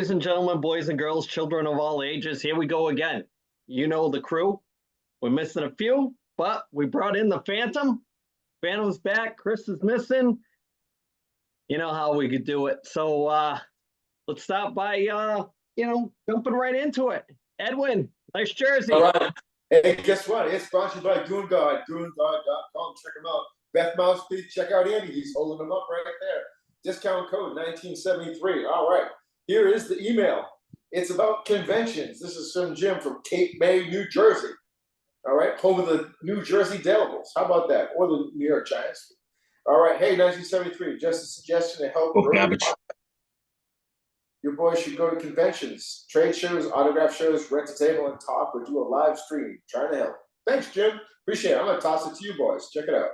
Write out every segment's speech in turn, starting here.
Ladies and gentlemen, boys and girls, children of all ages, here we go again. You know the crew. We're missing a few, but we brought in the Phantom. Phantom's back. Chris is missing. You know how we could do it. So let's start by, jumping right into it. Edwin, nice jersey. All right. Hey, guess what? It's brought to you by GoonGuard, GoonGuard.com. Check them out. Beth Mouthpiece, check out Andy. He's holding them up right there. Discount code 1973. All right. Here is the email. It's about conventions. This is from Jim from Cape May, New Jersey. All right. Home of the New Jersey Devils. How about that? Or the New York Giants. All right. Hey, 1973. Just a suggestion to help. Your boys should go to conventions, trade shows, autograph shows, rent a table and talk, or do a live stream. Trying to help. Thanks, Jim. Appreciate it. I'm going to toss it to you boys. Check it out.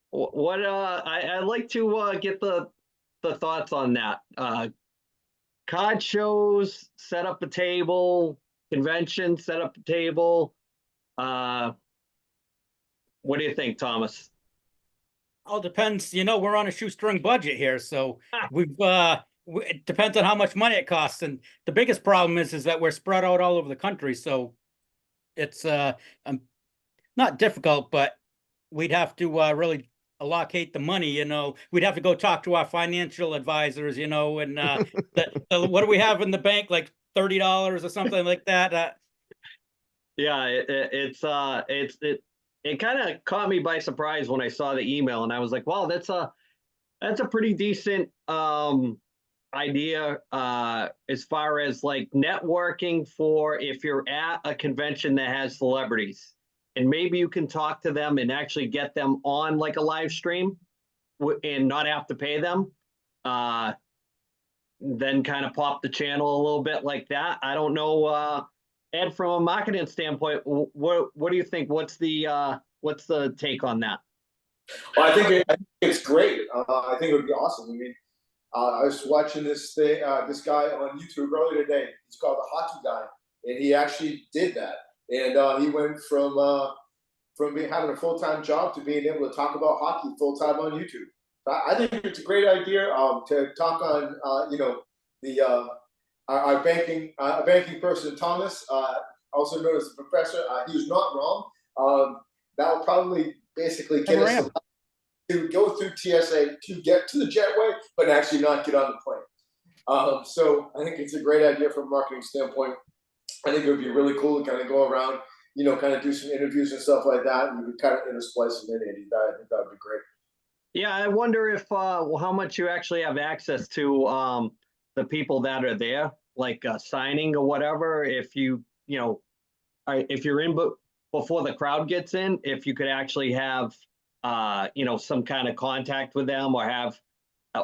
What I'd like to get the thoughts on that. Card shows, set up a table, convention, set up a table. What do you think, Thomas? All depends. We're on a shoestring budget here, so it depends on how much money it costs. And the biggest problem is that we're spread out all over the country, so it's not difficult, but we'd have to really allocate the money. We'd have to go talk to our financial advisors, and what do we have in the bank, like $30 or something like that. Yeah, it kind of caught me by surprise when I saw the email, and I was like, wow, that's a pretty decent idea as far as like networking for if you're at a convention that has celebrities. And maybe you can talk to them and actually get them on like a live stream and not have to pay them. Then kind of pop the channel a little bit like that. I don't know, Ed, from a marketing standpoint, what do you think? What's the take on that? Well, I think it's great. I think it would be awesome. I mean, I was watching this guy on YouTube earlier today. He's called the Hockey Guy, and he actually did that. And he went from having a full-time job to being able to talk about hockey full-time on YouTube. I think it's a great idea to talk on, our banking person, Thomas, also known as the professor. He was not wrong. That will probably basically get us to go through TSA to get to the jetway, but actually not get on the plane. So I think it's a great idea from a marketing standpoint. I think it would be really cool to kind of go around, kind of do some interviews and stuff like that, and you could kind of intersplice them in, Andy. I think that would be great. Yeah, I wonder if how much you actually have access to the people that are there, like signing or whatever. If if you're in before the crowd gets in, if you could actually have some kind of contact with them,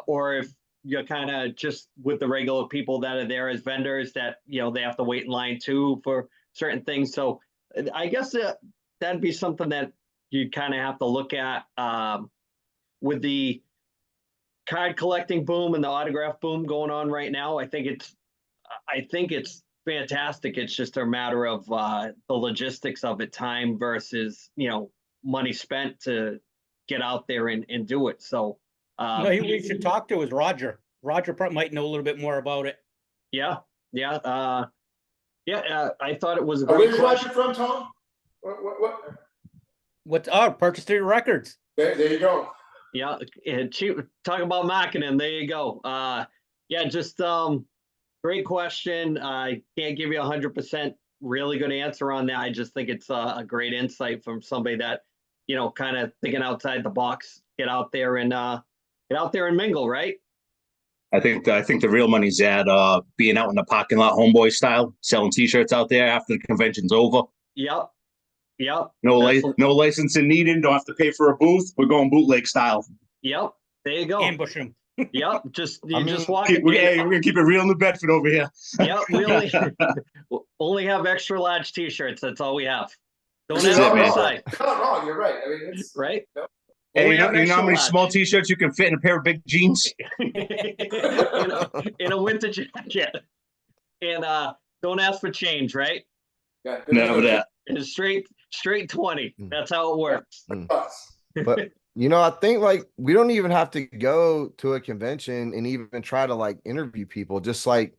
or if you're kind of just with the regular people that are there as vendors that, they have to wait in line too for certain things. So I guess that'd be something that you kind of have to look at with the card collecting boom and the autograph boom going on right now. I think it's fantastic. It's just a matter of the logistics of it, time versus, money spent to get out there and do it. So who we should talk to is Roger. Roger might know a little bit more about it. Yeah. I thought it was a great question. Where's Roger from, Tom? What's Purchase Street Records? There you go. Yeah, talk about marketing. There you go. Just great question. I can't give you 100% really good answer on that. I just think it's a great insight from somebody that, kind of thinking outside the box. Get out there and mingle, right? I think the real money's at being out in the parking lot, homeboy style, selling T-shirts out there after the convention's over. Yep. No licensing needed. Don't have to pay for a booth. We're going bootleg style. Yep. There you go. Ambush them. Yep. Just walk. We're gonna keep it real New Bedford over here. Yep. We only have extra large T-shirts. That's all we have. Don't You're have not wrong. You're right. I mean, it's right. Hey, you know how many small T-shirts you can fit in a pair of big jeans? in a winter jacket. And don't ask for change, right? Yeah. Never that. It's straight 20. That's how it works. But I think like we don't even have to go to a convention and even try to like interview people. Just like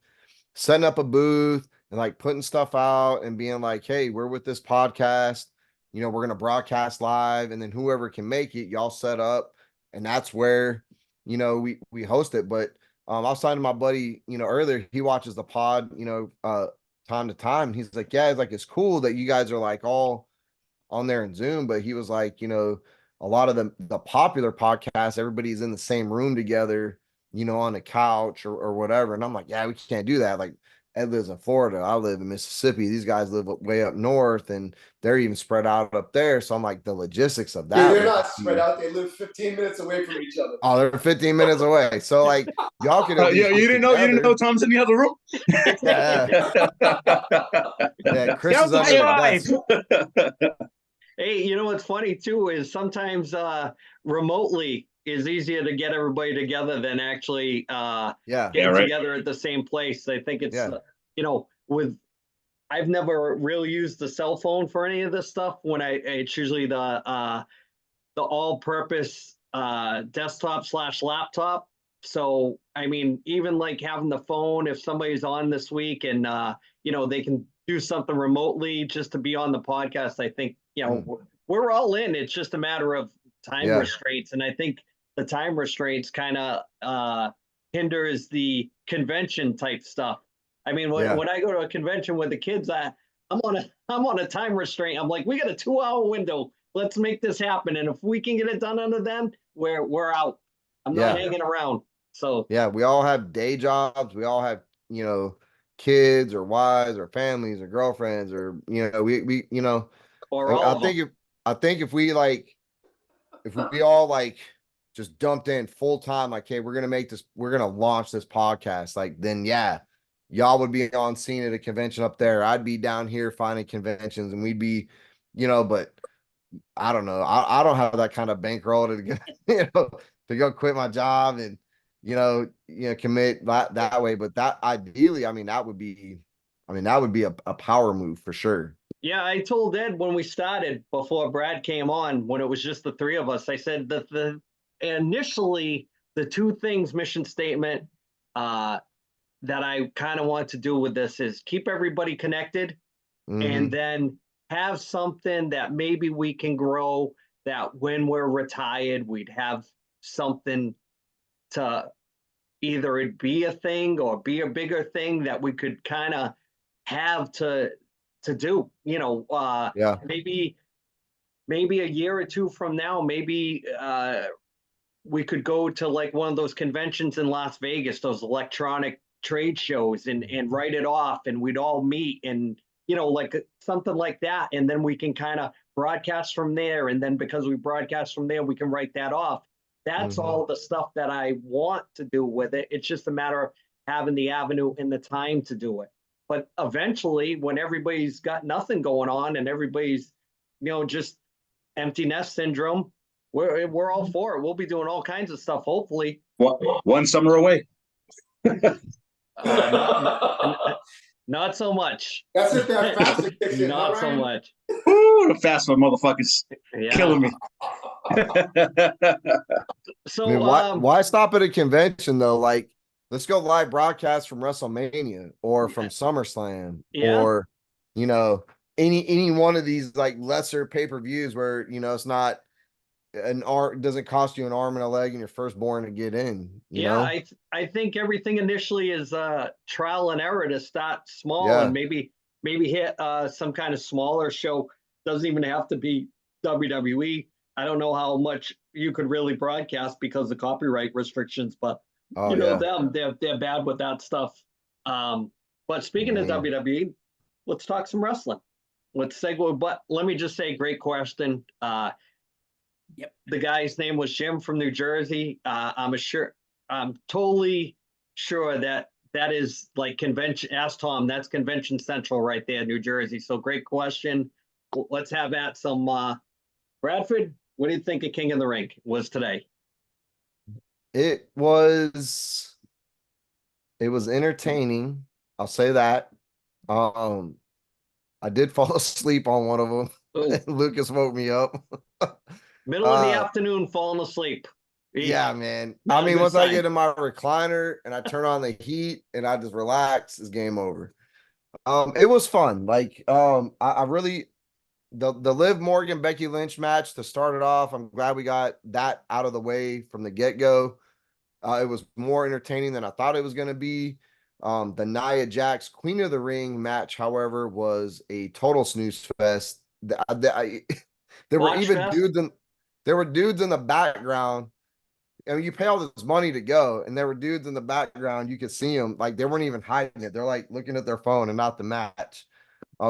setting up a booth and like putting stuff out and being like, hey, we're with this podcast, you know, we're going to broadcast live, and then whoever can make it, y'all set up. And that's where, you know, we host it. But I was talking to my buddy, you know, earlier, he watches the pod, you know, time to time. He's like, yeah, it's like, it's cool that you guys are like all on there in Zoom, but he was like, you know, a lot of the popular podcasts, everybody's in the same room together, you know, on the couch or whatever. And I'm like, yeah, we can't do that. Like, Ed lives in Florida, I live in Mississippi. These guys live way up north, and they're even spread out up there. So I'm like, the logistics of that. Dude, they're not spread out. They live 15 minutes away from each other. Oh, they're 15 minutes away. So like, y'all could at least you didn't know Tom's in the other room. Yeah, Chris is under the desk. Hey, you know what's funny too is sometimes remotely is easier to get everybody together than actually getting together at the same place. I think it's you know, I've never really used the cell phone for any of this stuff. When it's usually the all-purpose desktop / laptop. So I mean, even like having the phone, if somebody's on this week and you know, they can do something remotely just to be on the podcast, I think, you know, we're all in. It's just a matter of time restraints. And I think the time restraints kind of hinders the convention type stuff. I mean, when I go to a convention with the kids, I'm on a time restraint. I'm like, we got a 2-hour window. Let's make this happen. And if we can get it done under then, we're out. I'm not hanging around. So yeah, we all have day jobs. We all have, you know, kids or wives or families or girlfriends, or, you know, we you know, or all I think if we all like just dumped in full time, like, hey, we're gonna launch this podcast, like, then y'all would be on scene at a convention up there. I'd be down here finding conventions, and we'd be, you know, but I don't know. I don't have that kind of bankroll to go, you know, to go quit my job and, you know, commit that way. But that ideally, I mean, that would be a power move for sure. Yeah, I told Ed when we started, before Brad came on, when it was just the three of us, I said that initially the two things, mission statement, that I kind of want to do with this is keep everybody connected, and then have something that maybe we can grow, that when we're retired, we'd have something to either it be a thing or be a bigger thing that we could kind of have to do, you know, maybe a year or two from now, maybe we could go to like one of those conventions in Las Vegas, those electronic trade shows, and write it off, and we'd all meet, and, you know, like something like that. And then we can kind of broadcast from there. And then because we broadcast from there, we can write that off. That's all the stuff that I want to do with it. It's just a matter of having the avenue and the time to do it. But eventually, when everybody's got nothing going on and everybody's, you know, just empty nest syndrome, we're all for it. We'll be doing all kinds of stuff, hopefully. One summer away. Not so much. That's if that faster kicks in. Not so much. Ooh, the fast one, motherfuckers, killing me. So I mean, why stop at a convention though? Like, let's go live broadcast from WrestleMania or from SummerSlam or, you know, any one of these like lesser pay-per-views where, you know, it's not doesn't cost you an arm and a leg and your firstborn to get in. You know? I think everything initially is trial and error to start small and maybe hit some kind of smaller show. Doesn't even have to be WWE. I don't know how much you could really broadcast because of copyright restrictions, but you know them, they're bad with that stuff. But speaking of WWE, let's talk some wrestling. Let's segue. But let me just say, great question. The guy's name was Jim from New Jersey. I'm totally sure that is like convention. Ask Tom. That's Convention Central right there, New Jersey. So great question. Let's have at some Bradford. What do you think of King of the Ring was today? It was entertaining. I'll say that. I did fall asleep on one of them. Lucas woke me up. Middle of the afternoon, falling asleep. Yeah, man. Not I a mean, good once I sign. get in my recliner and I turn on the heat and I just relax, it's game over. It was fun. Like, I really the Liv Morgan Becky Lynch match to start it off. I'm glad we got that out of the way from the get go. It was more entertaining than I thought it was going to be. The Nia Jax Queen of the Ring match, however, was a total snooze fest. There were Botch even fest? dudes in the background. I mean, you pay all this money to go, and there were dudes in the background. You could see them, like they weren't even hiding it. They're like looking at their phone and not the match.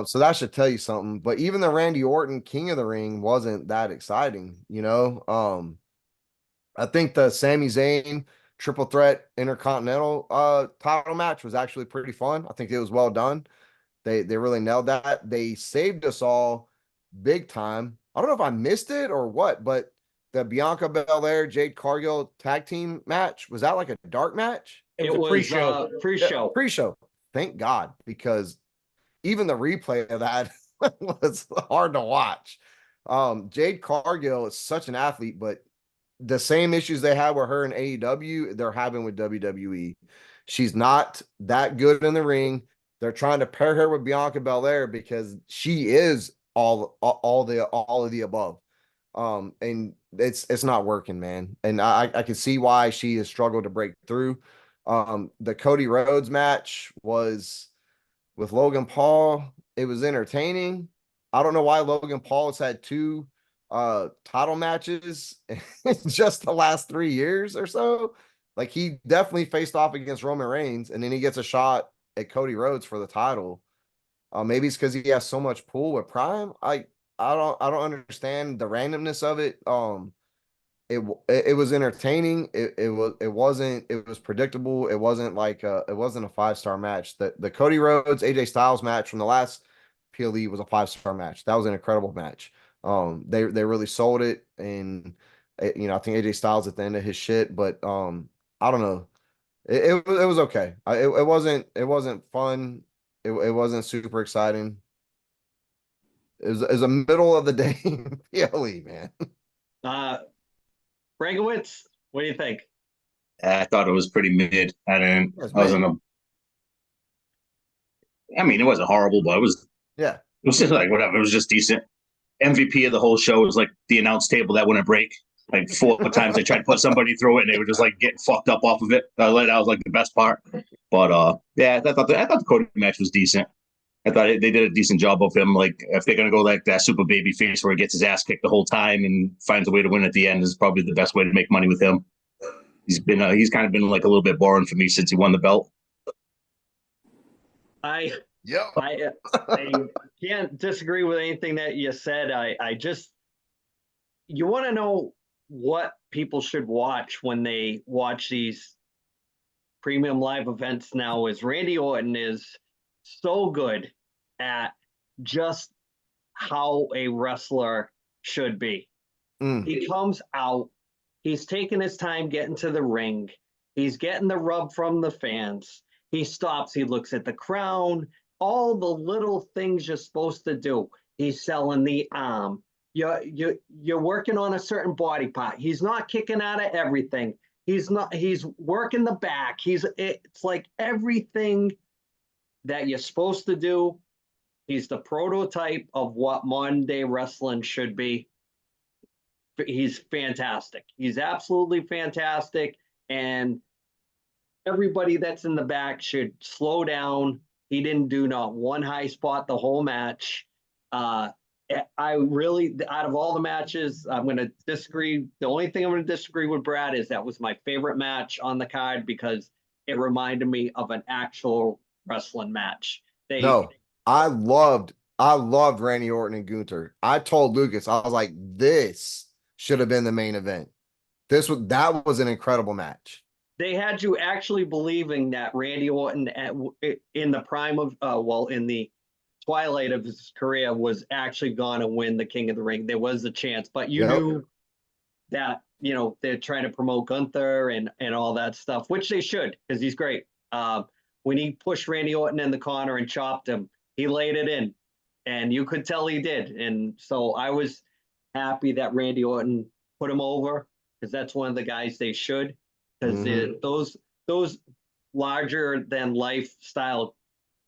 So that should tell you something. But even the Randy Orton King of the Ring wasn't that exciting, you know. I think the Sami Zayn triple threat intercontinental title match was actually pretty fun. I think it was well done. They really nailed that. They saved us all big time. I don't know if I missed it or what, but the Bianca Belair Jade Cargill tag team match, was that like a dark match? It was a pre-show. Pre-show. Pre-show. Thank God, because even the replay of that was hard to watch. Jade Cargill is such an athlete, but the same issues they had with her in AEW, they're having with WWE. She's not that good in the ring. They're trying to pair her with Bianca Belair because she is all of the above. And it's not working, man. And I can see why she has struggled to break through. The Cody Rhodes match was with Logan Paul. It was entertaining. I don't know why Logan Paul has had two title matches in just the last 3 years or so. Like, he definitely faced off against Roman Reigns, and then he gets a shot at Cody Rhodes for the title. Maybe it's because he has so much pull with Prime. I don't understand the randomness of it. It was entertaining. It was predictable. It wasn't like it wasn't a 5-star match. The Cody Rhodes AJ Styles match from the last PLE was a 5-star match. That was an incredible match. They really sold it, and I think AJ Styles at the end of his shit, but I don't know. It was okay. It wasn't fun. It wasn't super exciting. It was a middle of the day PLE, man. Brankowitz, what do you think? I thought it was pretty mid. I mean, it wasn't horrible, but Yeah. it was just like whatever. It was just decent. MVP of the whole show was like the announce table that wouldn't break. Like 4 times they tried to put somebody through it, and they were just like getting fucked up off of it. That was like the best part. But yeah, I thought the Cody match was decent. I thought they did a decent job of him. Like, if they're gonna go like that super baby face where he gets his ass kicked the whole time and finds a way to win at the end, is probably the best way to make money with him. He's kind of been like a little bit boring for me since he won the belt. I Yep. I can't disagree with anything that you said. You want to know what people should watch when they watch these premium live events now is Randy Orton is so good at just how a wrestler should be. He comes out, he's taking his time getting to the ring, he's getting the rub from the fans, he stops, he looks at the crown, all the little things you're supposed to do. He's selling the arm. You're working on a certain body part. He's not kicking out of everything. He's working the back. It's like everything that you're supposed to do. He's the prototype of what modern day wrestling should be. He's fantastic. He's absolutely fantastic. And everybody that's in the back should slow down. He didn't do not one high spot the whole match. I really, out of all the matches, I'm going to disagree. The only thing I'm going to disagree with Brad is that was my favorite match on the card because it reminded me of an actual wrestling match. No, I loved Randy Orton and Gunther. I told Lucas, I was like, this should have been the main event. That was an incredible match. They had you actually believing that Randy Orton in the prime of, in the twilight of his career was actually going to win the King of the Ring. There was a chance, but you knew that, they're trying to promote Gunther and all that stuff, which they should, because he's great. When he pushed Randy Orton in the corner and chopped him, he laid it in, and you could tell he did. And so I was happy that Randy Orton put him over, because that's one of the guys they should, because Mhm. those larger than lifestyle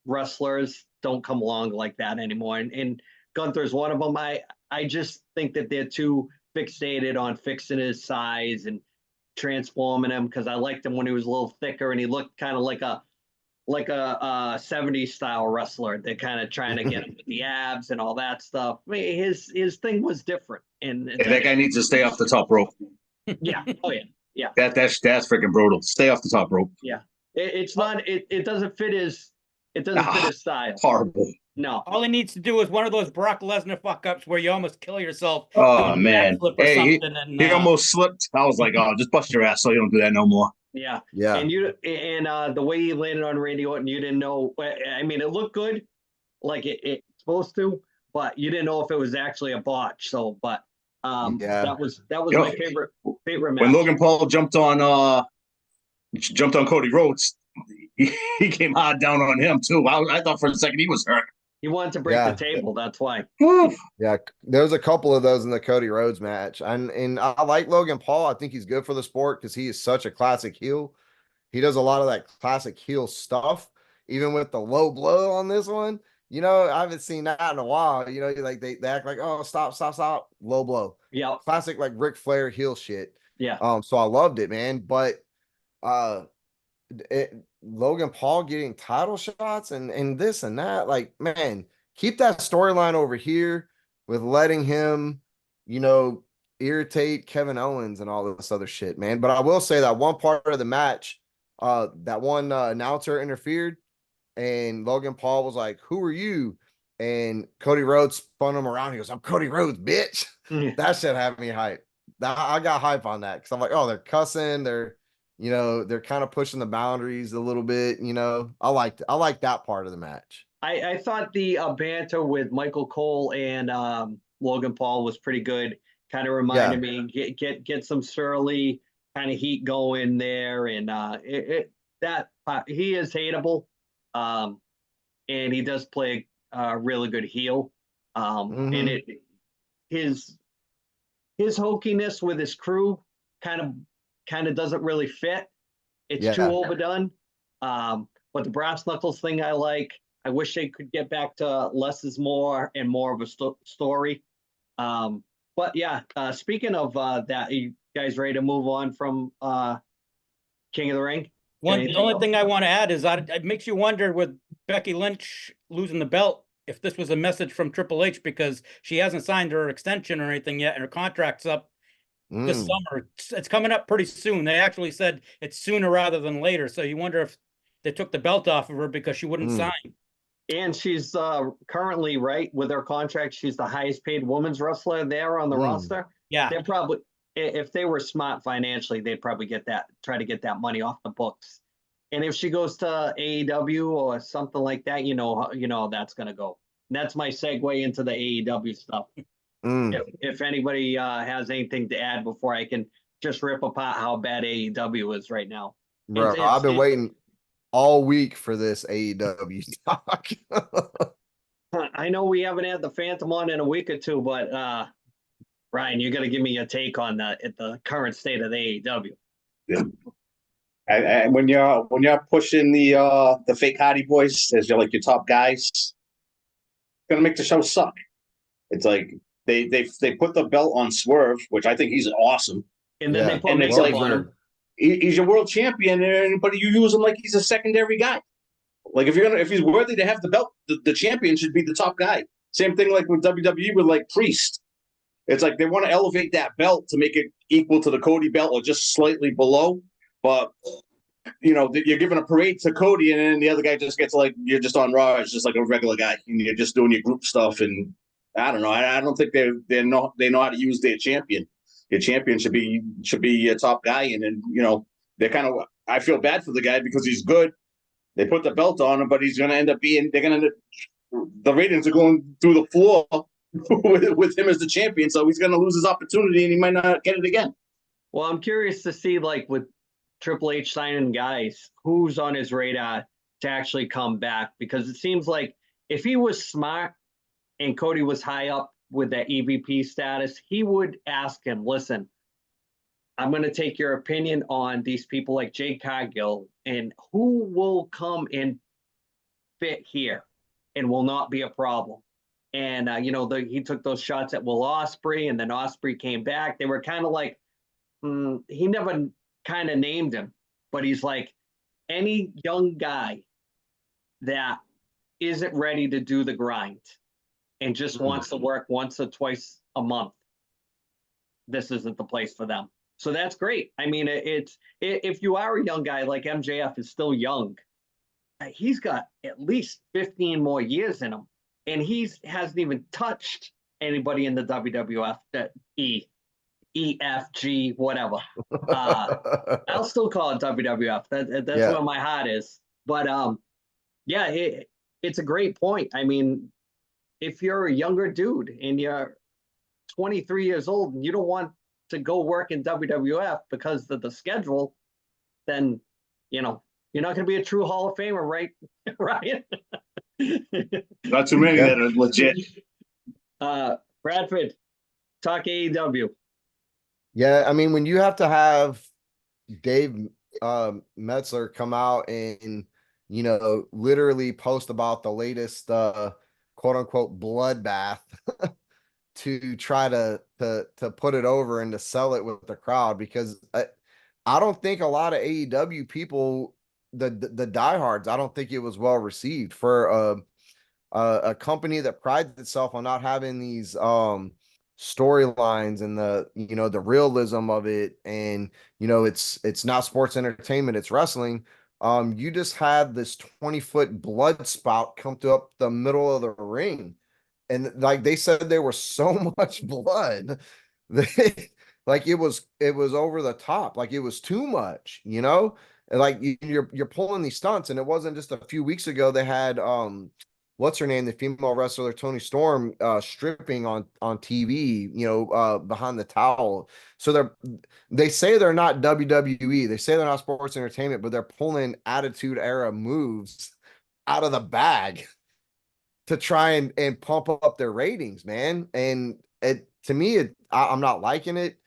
wrestlers don't come along like that anymore. And Gunther's one of them. I just think that they're too fixated on fixing his size and transforming him, because I liked him when he was a little thicker and he looked kind of like a 70s style wrestler. They're kind of trying to get him with the abs and all that stuff. I mean, his thing was different. And Hey, that guy needs to stay off the top rope. yeah, oh yeah, yeah. That's freaking brutal. Stay off the top rope. It's not. It doesn't fit his. It doesn't fit his style. Horrible. No. All he needs to do is one of those Brock Lesnar fuck ups where you almost kill yourself. Oh doing a man, backflip or hey, something, and he almost slipped. I was like, oh, just bust your ass so you don't do that no more. Yeah. Yeah. And the way he landed on Randy Orton, you didn't know. I mean, it looked good, like it's supposed to, but you didn't know if it was actually a botch. So, but Yeah. that was You my know, favorite match. When Logan Paul jumped on Cody Rhodes, he came hard down on him too. I thought for a second he was hurt. He wanted to break Yeah. the table. That's why. Yeah, there's a couple of those in the Cody Rhodes match, and I like Logan Paul. I think he's good for the sport because he is such a classic heel. He does a lot of that classic heel stuff, even with the low blow on this one. You know, I haven't seen that in a while. You know, like they act like, oh, stop, low blow. Yeah. Classic like Ric Flair heel shit. Yeah. So I loved it, man. But Logan Paul getting title shots and this and that, like, man, keep that storyline over here with letting him, you know, irritate Kevin Owens and all this other shit, man. But I will say that one part of the match, that one announcer interfered and Logan Paul was like, "Who are you?" And Cody Rhodes spun him around. He goes, "I'm Cody Rhodes, bitch." That shit had me hype. I got hype on that because I'm like, oh, they're cussing, they're kind of pushing the boundaries a little bit. You know, I like that part of the match. I thought the banter with Michael Cole and Logan Paul was pretty good. Kind of reminded me get some surly kind of heat going there, and he is hateable, and he does play a really good heel, and his hokiness with his crew kind of doesn't really fit. It's too overdone. But the brass knuckles thing I like. I wish they could get back to less is more and more of a story. But yeah, speaking of that, you guys ready to move on from King of the Ring? The only thing I want to add is that it makes you wonder with Becky Lynch losing the belt if this was a message from Triple H, because she hasn't signed her extension or anything yet, and her contract's up this summer. It's coming up pretty soon. They actually said it's sooner rather than later. So you wonder if they took the belt off of her because she wouldn't sign. And she's currently, right, with her contract, she's the highest paid women's wrestler there on the roster. Yeah. They're probably, if they were smart financially, they'd probably try to get that money off the books. And if she goes to AEW or something like that, you know that's going to go. And that's my segue into the AEW stuff. If anybody has anything to add before I can just rip apart how bad AEW is right now. Bro, I've been waiting all week for this AEW talk. I know we haven't had the Phantom on in a week or two, but Ryan, you got to give me your take on the current state of the AEW. Yeah. And when you're pushing the fake Hardy Boys as your top guys, it's gonna make the show suck. It's like they put the belt on Swerve, which I think he's awesome. And then they put and makeup on him. He's your world champion, but you use him like he's a secondary guy. Like if he's worthy to have the belt, the champion should be the top guy. Same thing like with WWE with like Priest. It's like they want to elevate that belt to make it equal to the Cody belt or just slightly below. But you're giving a parade to Cody, and then the other guy just gets like you're just on Raw. It's just like a regular guy, and you're just doing your group stuff. And I don't know. I don't think they know how to use their champion. Your champion should be a top guy, and then they're kind of. I feel bad for the guy because he's good. They put the belt on him, but he's going to end up being. The ratings are going through the floor with him as the champion, so he's going to lose his opportunity, and he might not get it again. Well, I'm curious to see with Triple H signing guys, who's on his radar to actually come back, because it seems like if he was smart and Cody was high up with that EVP status, he would ask him, listen, I'm going to take your opinion on these people like Jay Cargill and who will come and fit here and will not be a problem. And, he took those shots at Will Ospreay, and then Ospreay came back. They were kind of like, he never kind of named him, but he's like, any young guy that isn't ready to do the grind and just wants to work once or twice a month, this isn't the place for them. So that's great. I mean, if you are a young guy like MJF is still young, he's got at least 15 more years in him, and hasn't even touched anybody in the WWF, that EFG, whatever. I'll still call it WWF. That's where my heart is. But it's a great point. I mean, if you're a younger dude and you're 23 years old and you don't want to go work in WWF because of the schedule, then you're not going to be a true Hall of Famer, right, Ryan? Not too many that are legit. Bradford, talk AEW. Yeah, I mean, when you have to have Dave Metzler come out and literally post about the latest quote unquote bloodbath to try to put it over and to sell it with the crowd, because I don't think a lot of AEW people, the diehards, I don't think it was well received for a company that prides itself on not having these storylines and the realism of it, and it's not sports entertainment, it's wrestling. You just had this 20-foot blood spout come to up the middle of the ring, and like they said, there was so much blood that like it was over the top, like it was too much, and like you're pulling these stunts. And it wasn't just a few weeks ago they had what's her name, the female wrestler Toni Storm, stripping on TV, behind the towel. So they say they're not WWE, they say they're not sports entertainment, but they're pulling attitude era moves out of the bag to try and pump up their ratings, man. And to me, I'm not liking it.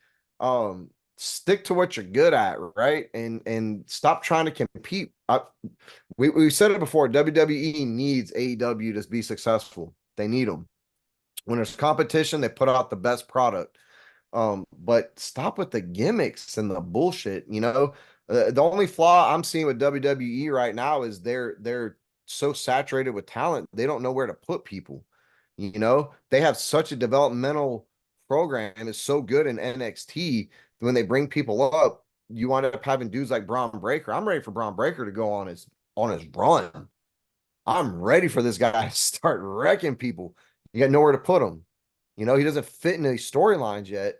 Stick to what you're good at, right? And stop trying to compete. We said it before, WWE needs AEW to be successful. They need them. When there's competition, they put out the best product. But stop with the gimmicks and the bullshit. The only flaw I'm seeing with WWE right now is they're so saturated with talent, they don't know where to put people. They have such a developmental program, is so good in NXT. When they bring people up, you wind up having dudes like Braun Breaker. I'm ready for Braun Breaker to go on his run. I'm ready for this guy to start wrecking people. You got nowhere to put him. He doesn't fit in these storylines yet.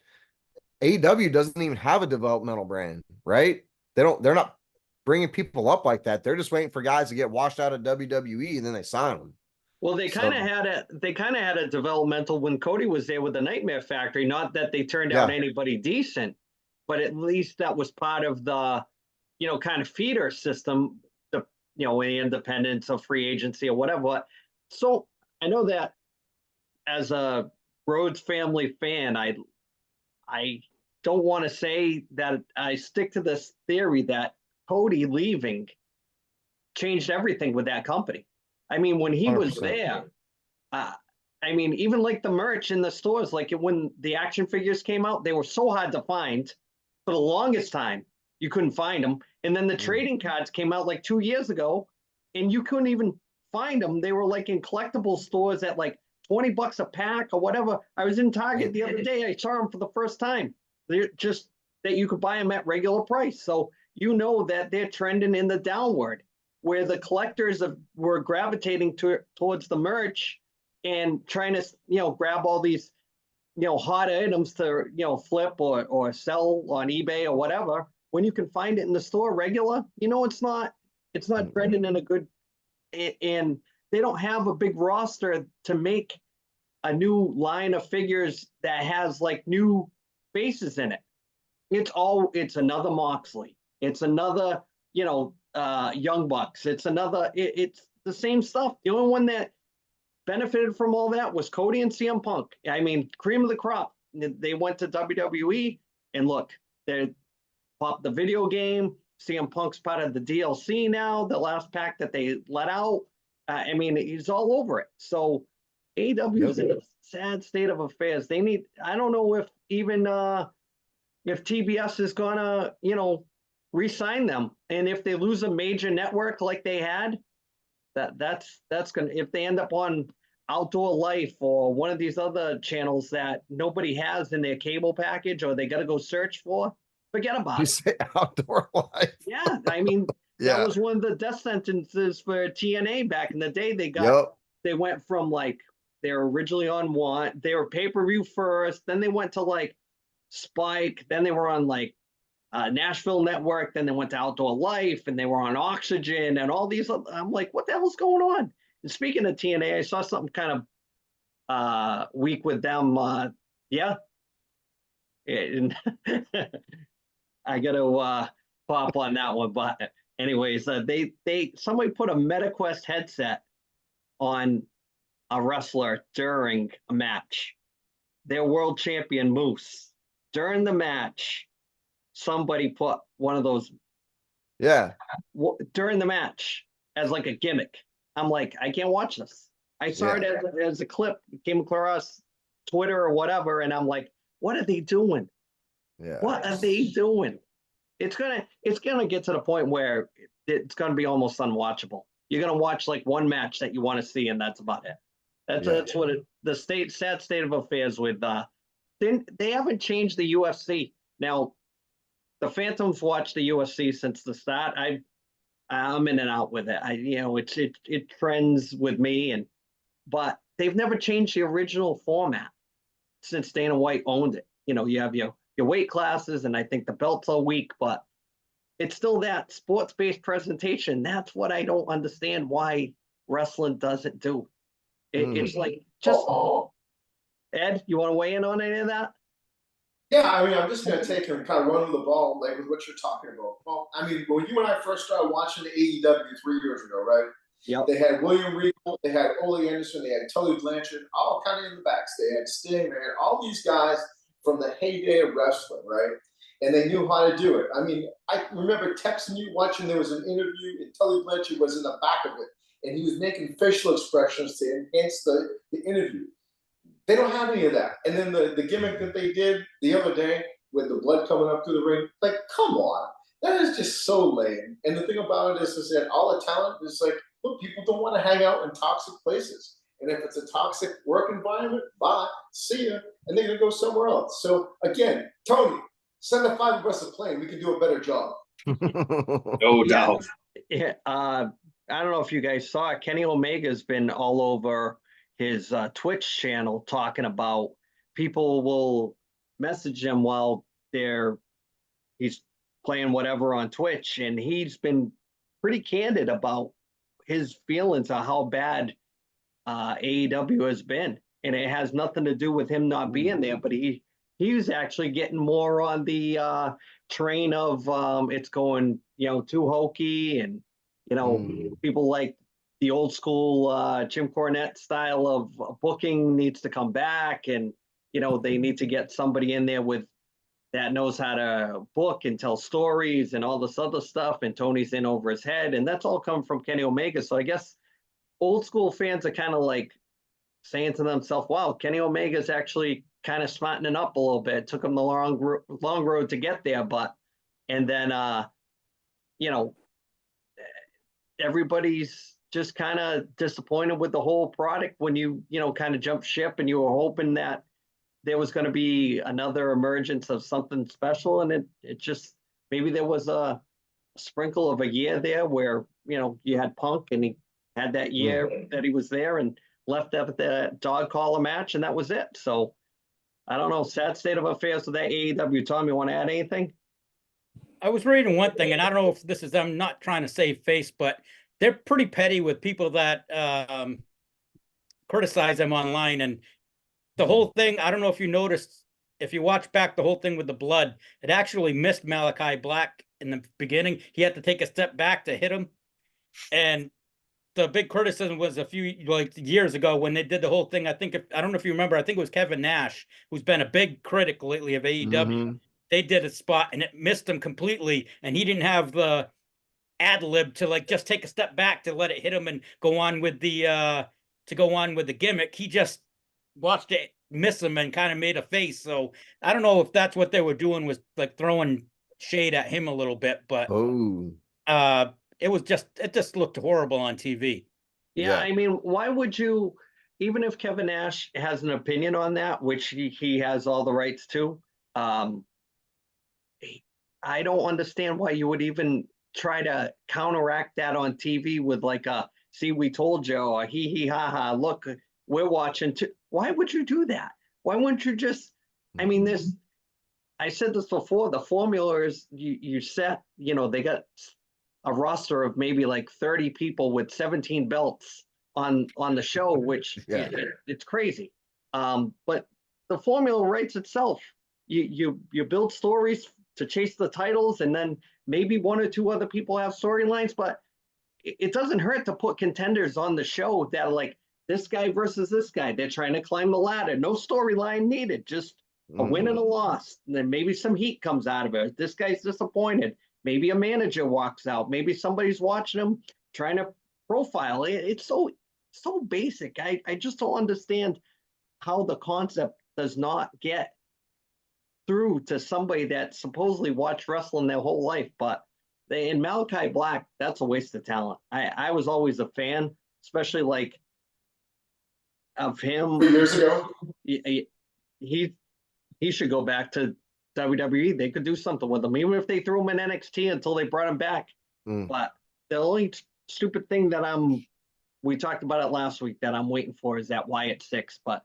AEW doesn't even have a developmental brand, right? They're not bringing people up like that. They're just waiting for guys to get washed out of WWE and then they sign them. Well, they kind of had a developmental when Cody was there with the Nightmare Factory. Not that they turned out anybody decent, but at least that was part of the, kind of feeder system, the independence of free agency or whatever. So I know that as a Rhodes family fan, I don't want to say that I stick to this theory that Cody leaving changed everything with that company. I mean, when he 100%. Was there, even like the merch in the stores, like when the action figures came out, they were so hard to find for the longest time. You couldn't find them. And then the trading cards came out like 2 years ago and you couldn't even find them. They were like in collectible stores at like $20 a pack or whatever. I was in Target the other day. I saw them for the first time. They're just that you could buy them at regular price. So that they're trending in the downward, where the collectors were gravitating towards the merch and trying to, grab all these, hot items to, flip or sell on eBay or whatever. When you can find it in the store regular, it's not trending in a good, and they don't have a big roster to make a new line of figures that has like new faces in it. It's another Moxley. It's another, Young Bucks. It's the same stuff. The only one that benefited from all that was Cody and CM Punk. I mean, cream of the crop. They went to WWE and look, pop the video game. CM Punk's part of the DLC now, the last pack that they let out. I mean, he's all over it. So AEW is in a sad state of affairs. They need, I don't know if even if TBS is gonna, re-sign them. And if they lose a major network like they had, that's gonna, if they end up on Outdoor Life or one of these other channels that nobody has in their cable package or they gotta go search for, forget about You it. say Outdoor Life. Yeah, I mean, Yeah. that was one of the death sentences for TNA back in the day. Yep. They went from like, they were originally on one, they were pay-per-view first, then they went to like Spike, then they were on like Nashville Network, then they went to Outdoor Life, and they were on Oxygen and all these. I'm like, what the hell's going on? And speaking of TNA, I saw something kind of weak with them. Yeah, and I got to pop on that one. But anyways, somebody put a MetaQuest headset on a wrestler during a match. Their world champion Moose. During the match, somebody put one of those during the match as like a gimmick. I'm like, I can't watch this. I saw it as a clip, came across Twitter or whatever, and I'm like, what are they doing? Yeah. What are they doing? It's gonna get to the point where it's gonna be almost unwatchable. You're gonna watch like one match that you want to see, and that's about it. That's what the sad state of affairs with. They haven't changed the UFC. Now, the Phantoms watch the UFC since the start. I'm in and out with it. It trends with me, but they've never changed the original format since Dana White owned it. You have your weight classes, and I think the belts are weak, but it's still that sports-based presentation. That's what I don't understand why wrestling doesn't do. It's like just Ed, you want to weigh in on any of that? Yeah, I mean, I'm just going to take and kind of run with the ball, like with what you're talking about. Well, I mean, when you and I first started watching AEW 3 years ago, right? Yep. They had William Regal, they had Ole Anderson, they had Tully Blanchard, all kind of in the backs. They had Sting, they had all these guys from the heyday of wrestling, right? And they knew how to do it. I mean, I remember texting you, watching, there was an interview, and Tully Blanchard was in the back of it, and he was making facial expressions to enhance the interview. They don't have any of that. And then the gimmick that they did the other day with the blood coming up through the ring, like, come on. That is just so lame. And the thing about it is that all the talent is like, look, people don't want to hang out in toxic places. And if it's a toxic work environment, bye, see ya. And they're going to go somewhere else. So, again, Tony, send the 5 of us a plane. We can do a better job. No doubt. Yeah. I don't know if you guys saw it. Kenny Omega's been all over his Twitch channel talking about people will message him while he's playing whatever on Twitch, and he's been pretty candid about his feelings on how bad AEW has been, and it has nothing to do with him not being there, but he's actually getting more on the train of it's going too hokey, and people like the old school Jim Cornette style of booking needs to come back, and they need to get somebody in there that knows how to book and tell stories and all this other stuff, and Tony's in over his head, and that's all come from Kenny Omega. So I guess old school fans are kind of like saying to themselves, wow, Kenny Omega's actually kind of smartening up a little bit. It took him the long road to get there, and then everybody's just kind of disappointed with the whole product when you kind of jump ship, and you were hoping that there was going to be another emergence of something special, and it just, maybe there was a sprinkle of a year there where you had Punk, and he had that year that he was there and left after the dog collar match, and that was it. So I don't know, sad state of affairs with that AEW. Tom, you want to add anything? I was reading one thing, and I don't know if this is them not trying to save face, but they're pretty petty with people that criticize them online. And the whole thing, I don't know if you noticed, if you watch back the whole thing with the blood, it actually missed Malachi Black in the beginning. He had to take a step back to hit him. And the big criticism was a few years ago when they did the whole thing. I don't know if you remember, I think it was Kevin Nash, who's been a big critic lately of AEW. they did a spot and it missed him completely, and he didn't have the ad lib to like just take a step back to let it hit him and go on with the gimmick. He just watched it miss him and kind of made a face. So I don't know if that's what they were doing, was like throwing shade at him a little bit, but Oh, it just looked horrible on TV. Yeah, yeah. I mean, why would you, even if Kevin Nash has an opinion on that, which he has all the rights to, I don't understand why you would even try to counteract that on TV with like a, see, we told you, or hee hee ha ha, look, we're watching too. Why would you do that? Why wouldn't you just, I mean, I said this before, the formula is you set, they got a roster of maybe like 30 people with 17 belts on the show, which Yeah. it's crazy. But the formula writes itself. You build stories to chase the titles, and then maybe one or two other people have storylines, but it doesn't hurt to put contenders on the show that are like this guy versus this guy. They're trying to climb the ladder. No storyline needed, just a win and a loss. And then maybe some heat comes out of it. This guy's disappointed. Maybe a manager walks out. Maybe somebody's watching him trying to profile. It's so basic. I just don't understand how the concept does not get through to somebody that supposedly watched wrestling their whole life. But in Malachi Black, that's a waste of talent. I was always a fan, especially like of him. 3 years ago. He should go back to WWE. They could do something with him, even if they threw him in NXT until they brought him back. But the only stupid thing that we talked about it last week that I'm waiting for is that Wyatt 6. But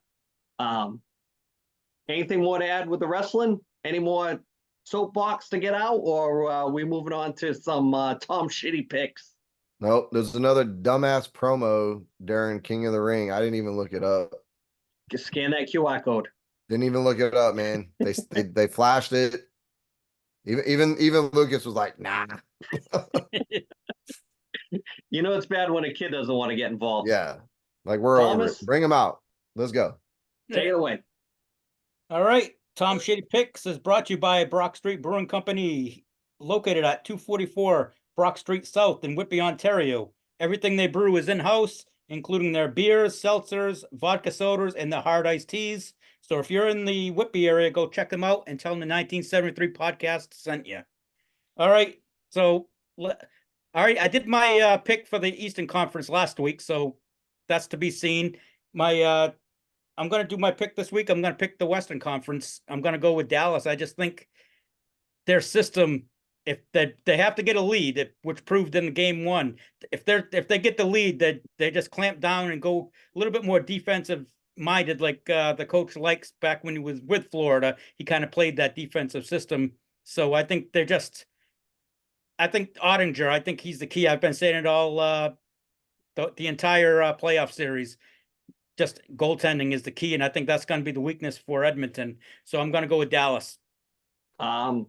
anything more to add with the wrestling? Any more soapbox to get out, or are we moving on to some Tom Shitty picks? Nope. There's another dumbass promo during King of the Ring. I didn't even look it up. Just scan that QR code. Didn't even look it up, man. They flashed it. Even Lucas was like, nah. It's bad when a kid doesn't want to get involved. Yeah. Like, we're over Thomas? it. Bring him out. Let's go. Take it away. All right. Tom Shitty Picks is brought to you by Brock Street Brewing Company, located at 244 Brock Street South in Whitby, Ontario. Everything they brew is in-house, including their beers, seltzers, vodka sodas, and the hard iced teas. So if you're in the Whitby area, go check them out and tell them the 1973 podcast sent you. All right. So, I did my pick for the Eastern Conference last week, so that's to be seen. I'm going to do my pick this week. I'm going to pick the Western Conference. I'm going to go with Dallas. I just think their system, if they have to get a lead, which proved in game one, if they get the lead, they just clamp down and go a little bit more defensive minded, like the coach likes back when he was with Florida. He kind of played that defensive system. So I think I think Ottinger, I think he's the key. I've been saying it all the entire playoff series. Just goaltending is the key, and I think that's going to be the weakness for Edmonton. So I'm going to go with Dallas. I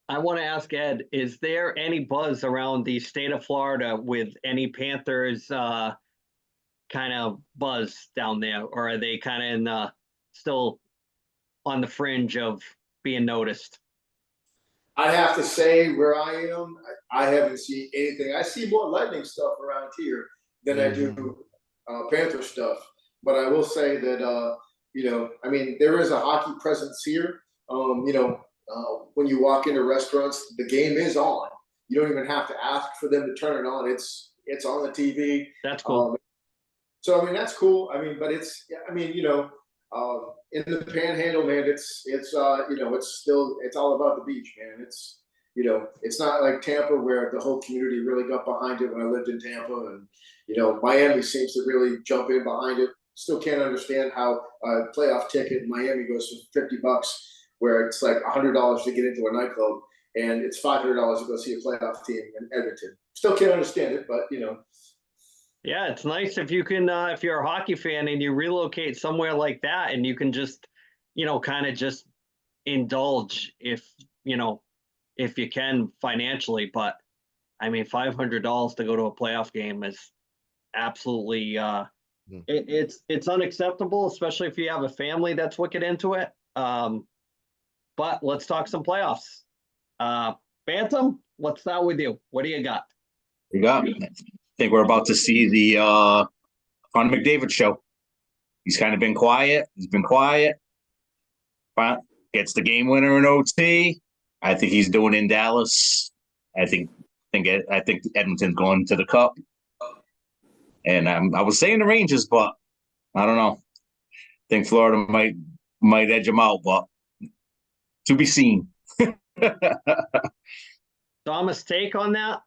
want to ask Ed, is there any buzz around the state of Florida with any Panthers kind of buzz down there, or are they kind of still on the fringe of being noticed? I have to say, where I am, I haven't seen anything. I see more Lightning stuff around here than I do Panther stuff. But I will say that, I mean, there is a hockey presence here. When you walk into restaurants, the game is on. You don't even have to ask for them to turn it on. It's on the TV. That's cool. So, I mean, that's cool. I mean, but in the Panhandle, man, it's all about the beach, man. It's not like Tampa where the whole community really got behind it when I lived in Tampa, and Miami seems to really jump in behind it. Still can't understand how a playoff ticket in Miami goes for $50, where it's like $100 to get into a nightclub, and it's $500 to go see a playoff team in Edmonton. Still can't understand it, but Yeah, it's nice if you can, if you're a hockey fan and you relocate somewhere like that, and you can just, kind of just indulge if you can financially. But I mean, $500 to go to a playoff game is absolutely it's unacceptable, especially if you have a family that's wicked into it. But let's talk some playoffs. Bantam, let's start with you. What do you got? You got. I think we're about to see the Connor McDavid show. He's kind of been quiet. He's been quiet. But gets the game winner in OT. I think he's doing in Dallas. I think Edmonton's going to the Cup. And I was saying the Rangers, but I don't know. I think Florida might edge them out, but to be seen. Thomas, take on that?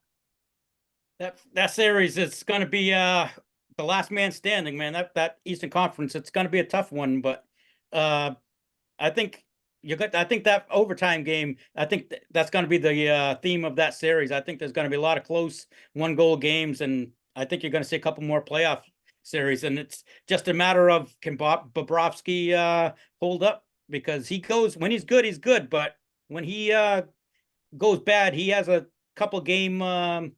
That series is going to be the last man standing, man. That Eastern Conference, it's going to be a tough one, but I think that overtime game, I think that's going to be the theme of that series. I think there's going to be a lot of close 1-goal games, and I think you're going to see a couple more playoff series, and it's just a matter of can Bobrovsky hold up, because he goes when he's good, but when he goes bad, he has a couple 2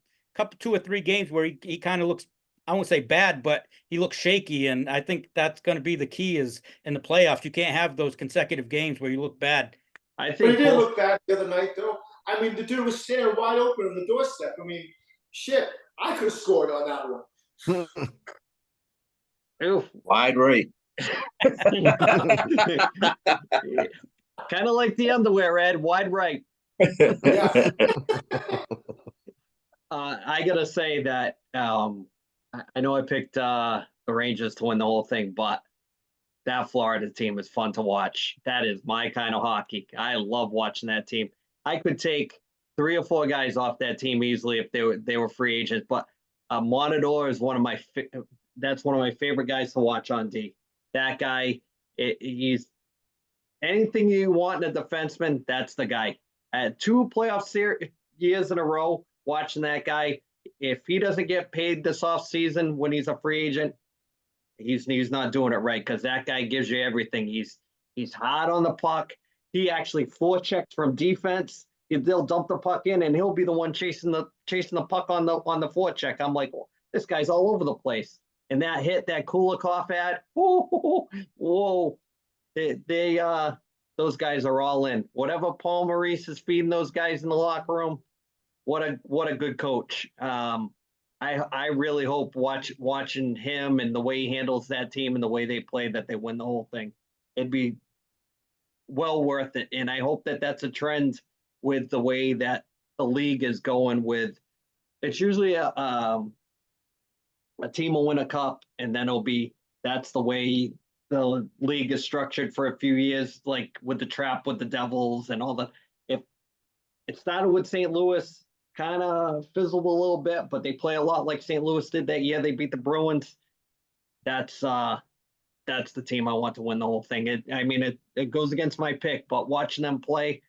or 3 games where he kind of looks, I won't say bad, but he looks shaky, and I think that's going to be the key is in the playoffs. You can't have those consecutive games where you look bad. I But think he didn't look bad the other night, though. I mean, the dude was standing wide open on the doorstep. I mean, shit, I could have scored on that one. Oof. Wide right. Kind of like the underwear, Ed. Wide right. Yeah. I gotta say that I know I picked the Rangers to win the whole thing, but that Florida team is fun to watch. That is my kind of hockey. I love watching that team. I could take 3 or 4 guys off that team easily if they were free agents, but Monador is one of my favorite guys to watch on D. That guy, he's anything you want in a defenseman, that's the guy. 2 playoff years in a row watching that guy. If he doesn't get paid this offseason when he's a free agent, he's not doing it right, because that guy gives you everything. He's hard on the puck. He actually forechecks from defense. They'll dump the puck in, and he'll be the one chasing the puck on the forecheck. I'm like, well, this guy's all over the place. And that hit that Kulikov had, whoa, those guys are all in. Whatever Paul Maurice is feeding those guys in the locker room, what a good coach. I really hope watching him and the way he handles that team and the way they play, that they win the whole thing. It'd be well worth it. And I hope that that's a trend with the way that the league is going with. It's usually a team will win a cup, and then that's the way the league is structured for a few years, like with the trap with the Devils and all that. If it started with St. Louis, kind of fizzled a little bit, but they play a lot like St. Louis did that year. They beat the Bruins. That's the team I want to win the whole thing. It goes against my pick, but watching them play,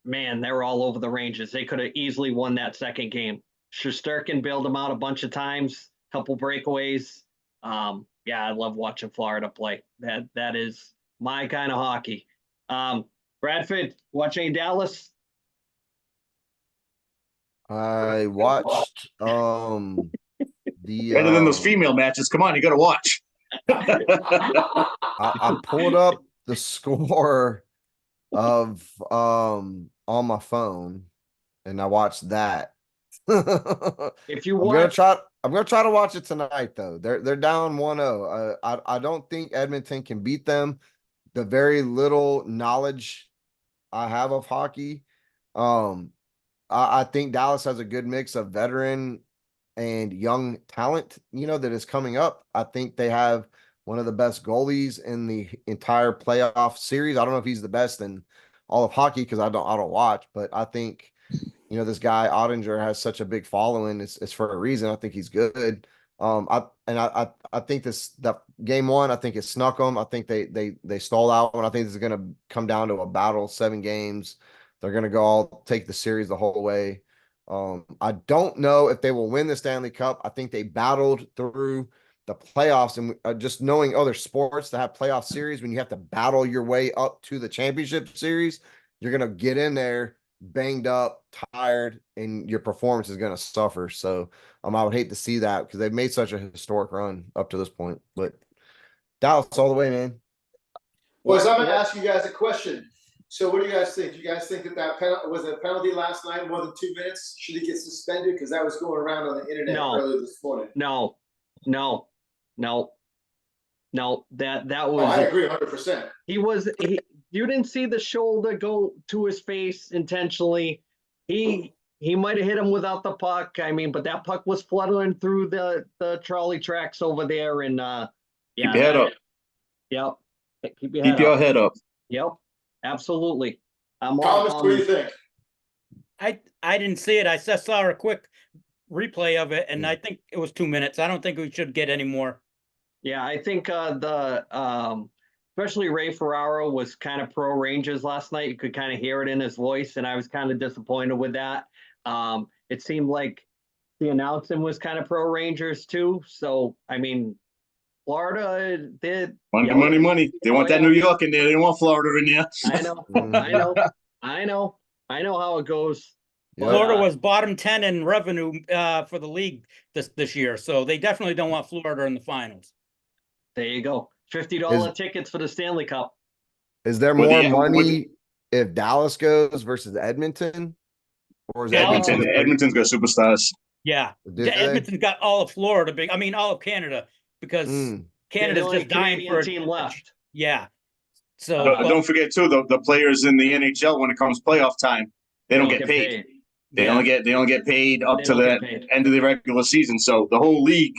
man, they're all over the Rangers. They could have easily won that second game. Shesterkin bailed them out a bunch of times, couple breakaways. Yeah, I love watching Florida play. That is my kind of hockey. Bradford, watching Dallas? I watched Better than those female matches. Come on, you got to watch. I pulled up the score of on my phone, and I watched that. If you I'm gonna try to watch it tonight, though. They're down 1-0. I don't think Edmonton can beat them. The very little knowledge I have of hockey, I think Dallas has a good mix of veteran and young talent, that is coming up. I think they have one of the best goalies in the entire playoff series. I don't know if he's the best in all of hockey, because I don't watch, but I think, this guy Ottinger has such a big following. It's for a reason. I think he's good. I think that game 1, I think it snuck them. I think they stalled out, and I think this is going to come down to a battle, 7 games. They're going to go all take the series the whole way. I don't know if they will win the Stanley Cup. I think they battled through the playoffs, and just knowing other sports that have playoff series, when you have to battle your way up to the championship series, you're going to get in there banged up, tired, and your performance is going to suffer. So I would hate to see that, because they've made such a historic run up to this point. But Dallas all the way, man. Boys, I'm going to ask you guys a question. So what do you guys think? Do you guys think that penalty was a penalty last night, more than 2 minutes? Should he get suspended? Because that was going around on the internet No. earlier this morning. No. That Oh, was. I agree 100%. You didn't see the shoulder go to his face intentionally. He might have hit him without the puck. I mean, but that puck was fluttering through the trolley tracks over there, and Keep your head up. Yep. Keep your Head up. Yep. Absolutely. Thomas, what do you think? I didn't see it. I just saw a quick replay of it, and I think it was 2 minutes. I don't think we should get any more. Yeah, I think especially Ray Ferraro was kind of pro Rangers last night. You could kind of hear it in his voice, and I was kind of disappointed with that. It seemed like the announcing was kind of pro Rangers too. So, I mean, Florida did. Money. They want that New York in there. They don't want Florida in there. I know how it goes. Yep. Florida was bottom 10 in revenue for the league this year, so they definitely don't want Florida in the finals. There you go. $50 tickets for the Stanley Cup. Is there more money if Dallas goes versus Edmonton? Or is Edmonton's got superstars. Yeah. Edmonton's got all of Florida, all of Canada, because Canada's just dying for a team left. Yeah. So don't forget too, the players in the NHL, when it comes playoff time, they don't get paid. They only get paid up to the end of the regular season. So the whole league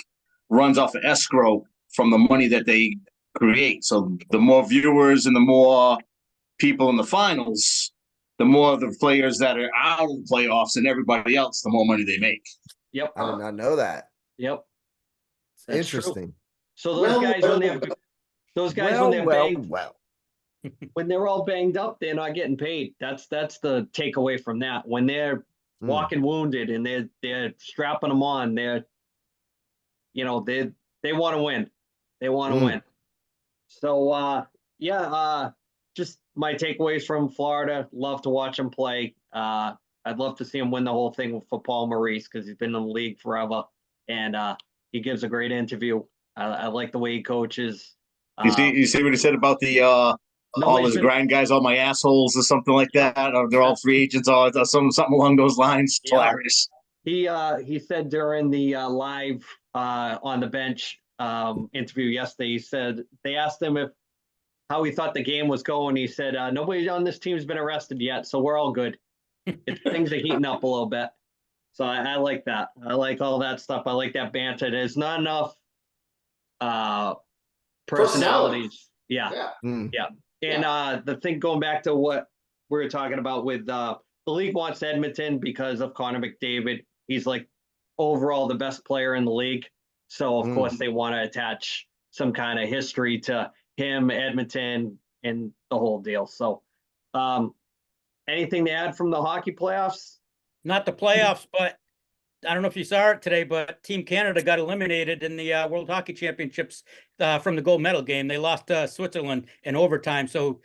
runs off of escrow from the money that they create. So the more viewers and the more people in the finals, the more the players that are out of the playoffs and everybody else, the more money they make. Yep. I did not know that. Yep. That's interesting. True. So those guys when they're all banged up, they're not getting paid. That's the takeaway from that. When they're walking wounded and they're strapping them on, they want to win. They want to win. So just my takeaways from Florida. Love to watch him play. I'd love to see him win the whole thing for Paul Maurice, because he's been in the league forever, and he gives a great interview. I like the way he coaches. You see what he said about the all his grind guys, all my assholes, or something like that. They're all free agents, or something along those lines. It's hilarious. He said during the live on the bench interview yesterday, he said they asked him how he thought the game was going. He said nobody on this team's been arrested yet, so we're all good. Things are heating up a little bit. So I like that. I like all that stuff. I like that banter. There's not enough personalities. Yeah. And the thing, going back to what we were talking about with the league wants Edmonton because of Connor McDavid. He's like overall the best player in the league. So of course they want to attach some kind of history to him, Edmonton, and the whole deal. So anything to add from the hockey playoffs? Not the playoffs, but I don't know if you saw it today, but Team Canada got eliminated in the World Hockey Championships from the gold medal game. They lost to Switzerland in overtime. So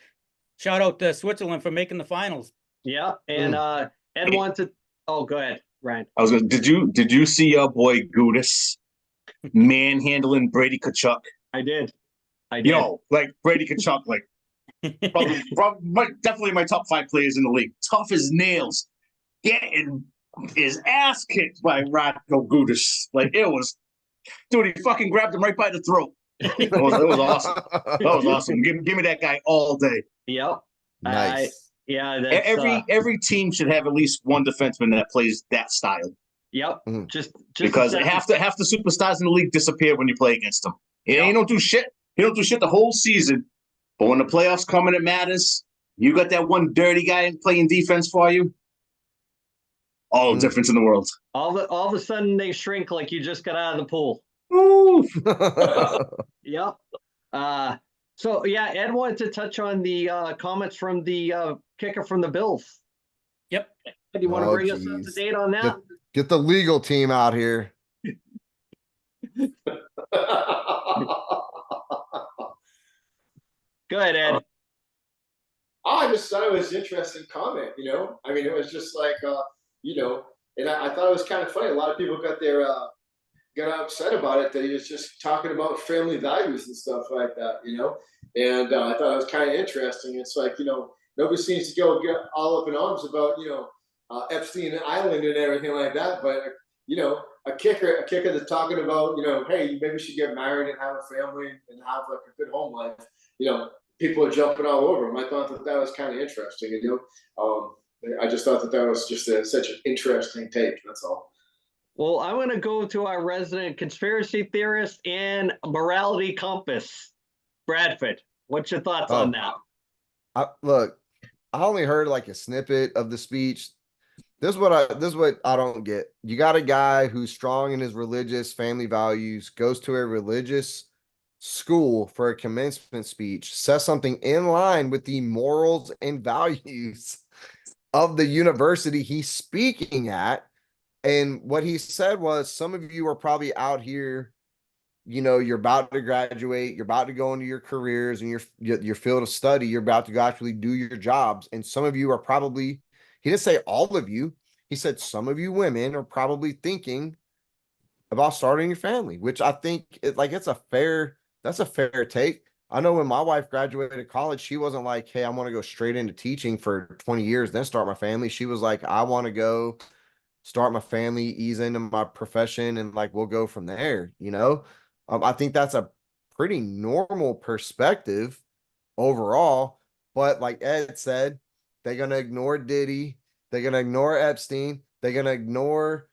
shout out to Switzerland for making the finals. Yeah, and Ed wanted. Oh, go ahead, Ryan. Did you see your boy Gudis manhandling Brady Tkachuk? I did. Like Brady Tkachuk, like probably definitely my top 5 players in the league. Tough as nails, getting his ass kicked by Radko Gudis. Like it was, dude. He fucking grabbed him right by the throat. It was awesome. That was awesome. Give me that guy all day. Yep. Nice. Every team should have at least one defenseman that plays that style. Yep. Just because half the superstars in the league disappear when you play against them. He don't do shit. He don't do shit the whole season. But when the playoffs come and it matters, you got that one dirty guy playing defense for you. All the difference in the world. All of a sudden they shrink like you just got out of the pool. Ooh. Yep. So Ed wanted to touch on the comments from the kicker from the Bills. Yep. Do you want to bring us up to date on that? Get the legal team out here. Go ahead, Ed. I just thought it was an interesting comment. I mean, it was just like, and I thought it was kind of funny. A lot of people got upset about it, that he was just talking about family values and stuff like that, and I thought it was kind of interesting. It's like, nobody seems to go get all up in arms about, Epstein Island and everything like that. But, a kicker that's talking about, hey, maybe you should get married and have a family and have like a good home life. People are jumping all over him. I thought that was kind of interesting. I just thought that was just such an interesting take. That's all. Well, I'm going to go to our resident conspiracy theorist and morality compass, Bradford. What's your thoughts on that? Look, I only heard like a snippet of the speech. This is what I don't get. You got a guy who's strong in his religious family values, goes to a religious school for a commencement speech, says something in line with the morals and values of the university he's speaking at. And what he said was, some of you are probably out here, you're about to graduate, you're about to go into your careers and your field of study, you're about to go actually do your jobs. And some of you are probably, he didn't say all of you, he said some of you women are probably thinking about starting your family, which I think that's a fair take. I know when my wife graduated college, she wasn't like, hey, I want to go straight into teaching for 20 years, then start my family. She was like, I want to go start my family, ease into my profession, and like we'll go from there. I think that's a pretty normal perspective overall. But like Ed said, they're gonna ignore Diddy, they're gonna ignore Epstein, they're gonna ignore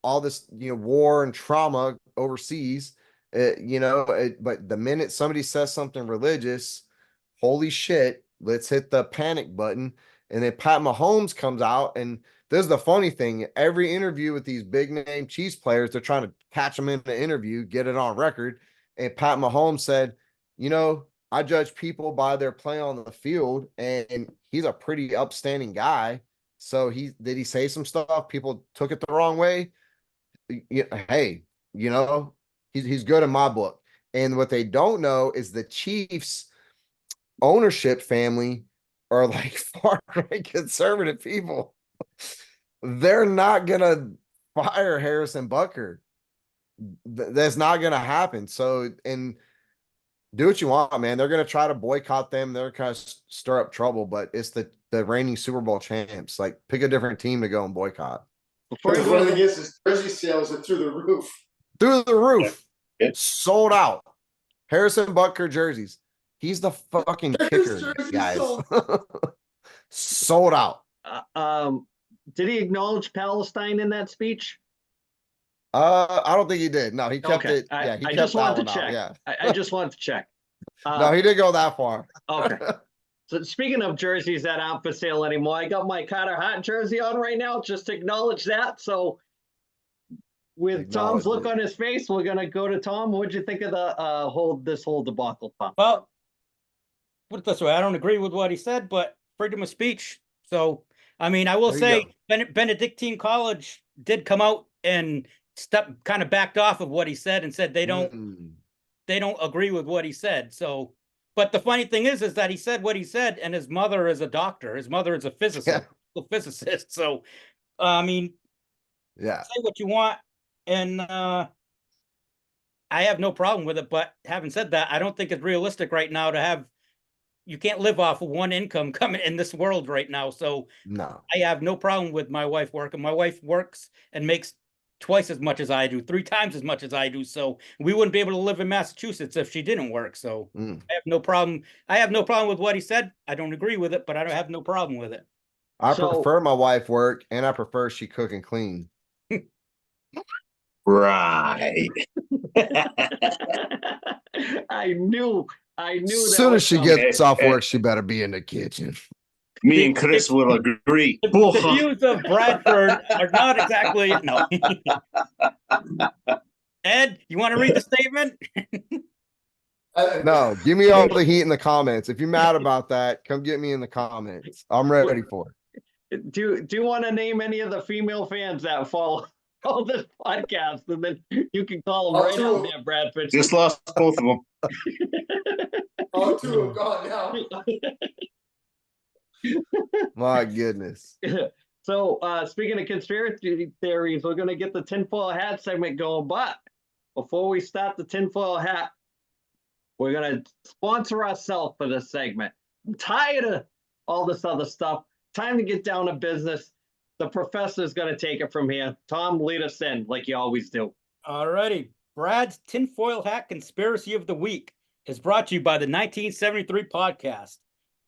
all this war and trauma overseas. But the minute somebody says something religious, holy shit, let's hit the panic button. And then Pat Mahomes comes out, and this is the funny thing. Every interview with these big name Chiefs players, they're trying to catch them in the interview, get it on record. And Pat Mahomes said, I judge people by their play on the field, and he's a pretty upstanding guy. So did he say some stuff? People took it the wrong way. Hey, he's good in my book. And what they don't know is the Chiefs ownership family are like far right conservative people. They're not gonna fire Harrison Butker. That's not gonna happen. So, and do what you want, man. They're gonna try to boycott them. They're gonna stir up trouble, but it's the reigning Super Bowl champs. Like, pick a different team to go and boycott. Before he goes against his jersey sales are through the roof. Through the roof. Yeah. Sold out. Harrison Butker jerseys. He's the fucking kicker, guys. Sold out. Did he acknowledge Palestine in that speech? I don't think he did. No, he kept it. Yeah, he I kept just that wanted to one out. check. Yeah. I just wanted to check. No, he didn't go that far. Okay. So speaking of jerseys that aren't for sale anymore, I got my Carter Hart jersey on right now, just to acknowledge that. So with Tom's look on his face, we're gonna go to Tom. What'd you think of the this whole debacle, Tom? Well, put it this way, I don't agree with what he said, but freedom of speech. So, I mean, I will say Benedictine College did come out and kind of backed off of what he said and said they don't agree with what he said. So, but the funny thing is that he said what he said, and his mother is a doctor. His mother is a physicist. So, I mean, say what you want, and I have no problem with it. But having said that, I don't think it's realistic right now to have. You can't live off of one income coming in this world right now. So no, I have no problem with my wife working. My wife works and makes twice as much as I do, 3 times as much as I do. So we wouldn't be able to live in Massachusetts if she didn't work. So I have no problem. I have no problem with what he said. I don't agree with it, but I don't have no problem with it. I prefer my wife work, and I prefer she cook and clean. Right. I knew. As soon as she gets off work, she better be in the kitchen. Me and Chris will agree. The views of Bradford are not exactly no. Ed, you want to read the statement? No, give me all the heat in the comments. If you're mad about that, come get me in the comments. I'm ready for it. Do you want to name any of the female fans that follow this podcast, and then you can call them right out there, Bradford? Just lost both of them. All 2 have gone now. My goodness. So speaking of conspiracy theories, we're going to get the tinfoil hat segment going. But before we start the tinfoil hat, we're going to sponsor ourselves for this segment. I'm tired of all this other stuff. Time to get down to business. The professor's going to take it from here. Tom, lead us in like you always do. Alrighty. Brad's tinfoil hat conspiracy of the week is brought to you by the 1973 podcast.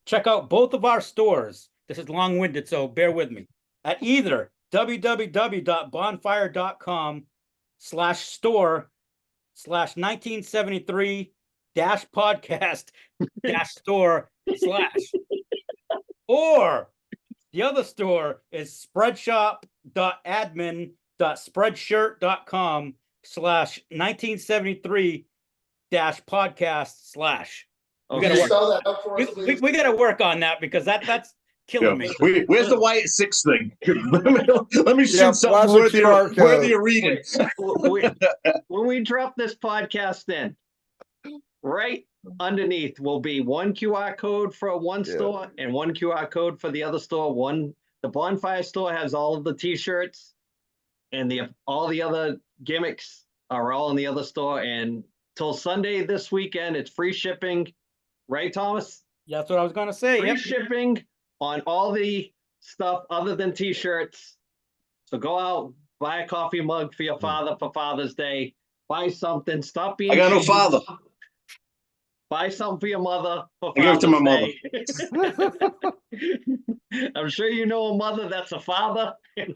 Check out both of our stores. This is long-winded, so bear with me. At either www.bonfire.com/store/1973-podcast-store/ or the other store is spreadshop.admin.spreadshirt.com/1973-podcast/. We Can gotta you work. spell that out for us, please? We gotta work on that because that's killing me. Where's the Wyatt Six thing? Let me shoot something flash a QR code. worthy of reading. When we drop this podcast in, right underneath will be one QR code for one store and one QR code for the other store. The Bonfire store has all of the t-shirts, and all the other gimmicks are all in the other store. And till Sunday this weekend, it's free shipping, right, Thomas? That's what I was gonna say. Free shipping on all the stuff other than t-shirts. So go out, buy a coffee mug for your father for Father's Day. Buy something. Stop being. I got no cheap. father. Buy something for your mother for I give it to my Father's Day. I'm sure you know a mother that's a father, and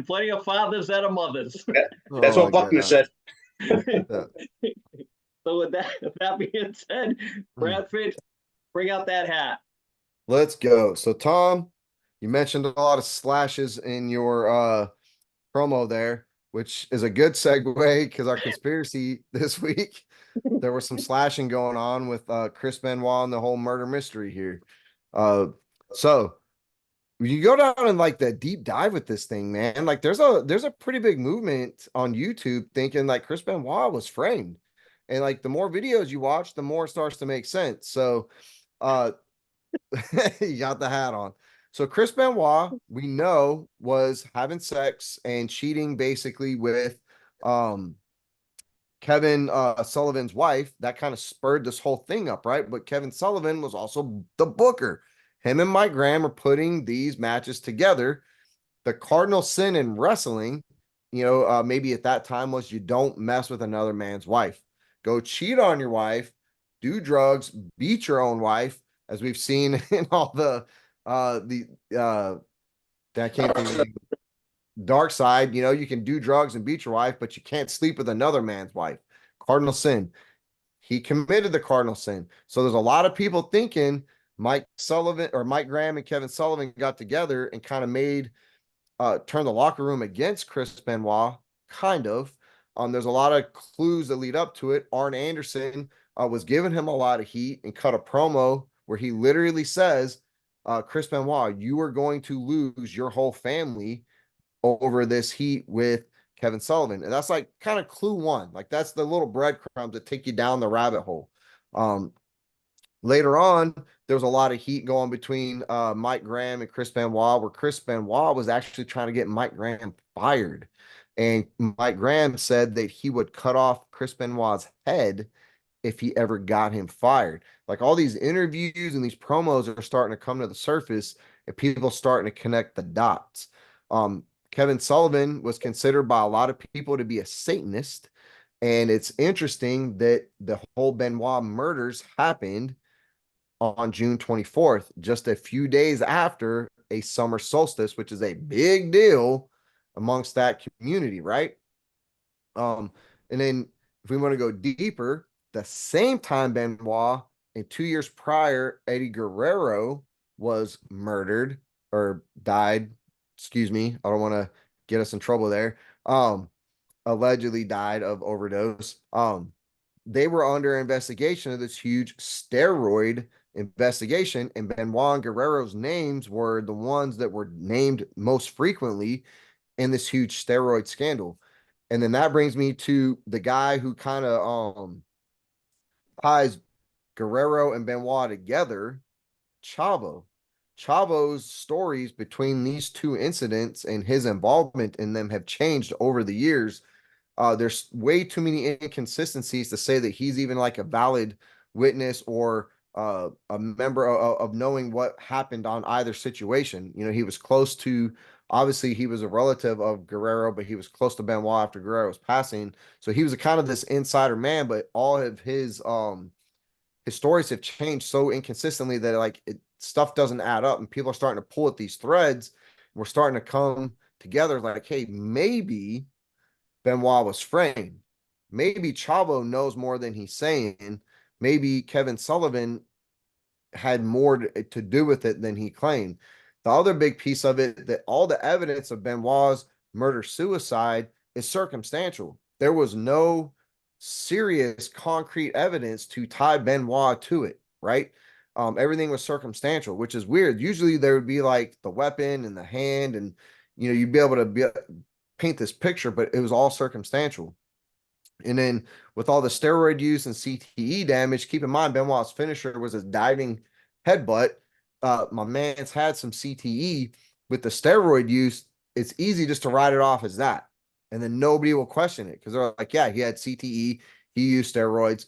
plenty of fathers that are mothers. That's what Buckner said. So with that being said, Bradford, bring out that hat. Let's go. So Tom, you mentioned a lot of slashes in your promo there, which is a good segue because our conspiracy this week, there was some slashing going on with Chris Benoit and the whole murder mystery here. So you go down and like the deep dive with this thing, man. Like there's a pretty big movement on YouTube thinking like Chris Benoit was framed. And like the more videos you watch, the more it starts to make sense. So you got the hat on. So Chris Benoit, we know, was having sex and cheating basically with Kevin Sullivan's wife. That kind of spurred this whole thing up, right? But Kevin Sullivan was also the booker. Him and Mike Graham are putting these matches together. The cardinal sin in wrestling, maybe at that time was you don't mess with another man's wife. Go cheat on your wife, do drugs, beat your own wife, as we've seen in all I can't think of dark side. You can do drugs and beat your wife, but you can't sleep with another man's wife. Cardinal sin. He committed the cardinal sin. So there's a lot of people thinking Mike Graham and Kevin Sullivan got together and kind of turned the locker room against Chris Benoit, kind of. There's a lot of clues that lead up to it. Arn Anderson was giving him a lot of heat and cut a promo where he literally says, Chris Benoit, you are going to lose your whole family over this heat with Kevin Sullivan. And that's like kind of clue one. Like that's the little breadcrumbs that take you down the rabbit hole. Later on, there was a lot of heat going between Mike Graham and Chris Benoit, where Chris Benoit was actually trying to get Mike Graham fired. And Mike Graham said that he would cut off Chris Benoit's head if he ever got him fired. Like all these interviews and these promos are starting to come to the surface and people starting to connect the dots. Kevin Sullivan was considered by a lot of people to be a Satanist. And it's interesting that the whole Benoit murders happened on June 24th, just a few days after a summer solstice, which is a big deal amongst that community, right? And then if we want to go deeper, the same time Benoit and 2 years prior, Eddie Guerrero was murdered or died. Excuse me. I don't want to get us in trouble there. Allegedly died of overdose. They were under investigation of this huge steroid investigation, and Benoit and Guerrero's names were the ones that were named most frequently in this huge steroid scandal. And then that brings me to the guy who kind of ties Guerrero and Benoit together, Chavo. Chavo's stories between these two incidents and his involvement in them have changed over the years. There's way too many inconsistencies to say that he's even like a valid witness or a member of knowing what happened on either situation. You know, he was close to, obviously he was a relative of Guerrero, but he was close to Benoit after Guerrero was passing. So he was a kind of this insider man, but all of his stories have changed so inconsistently that like stuff doesn't add up, and people are starting to pull at these threads. We're starting to come together like, hey, maybe Benoit was framed. Maybe Chavo knows more than he's saying. Maybe Kevin Sullivan had more to do with it than he claimed. The other big piece of it, that all the evidence of Benoit's murder suicide is circumstantial. There was no serious concrete evidence to tie Benoit to it, right? Everything was circumstantial, which is weird. Usually there would be like the weapon and the hand, and you know, you'd be able to paint this picture, but it was all circumstantial. And then with all the steroid use and CTE damage, keep in mind Benoit's finisher was a diving headbutt. My man's had some CTE with the steroid use. It's easy just to write it off as that, and then nobody will question it because they're like, yeah, he had CTE, he used steroids.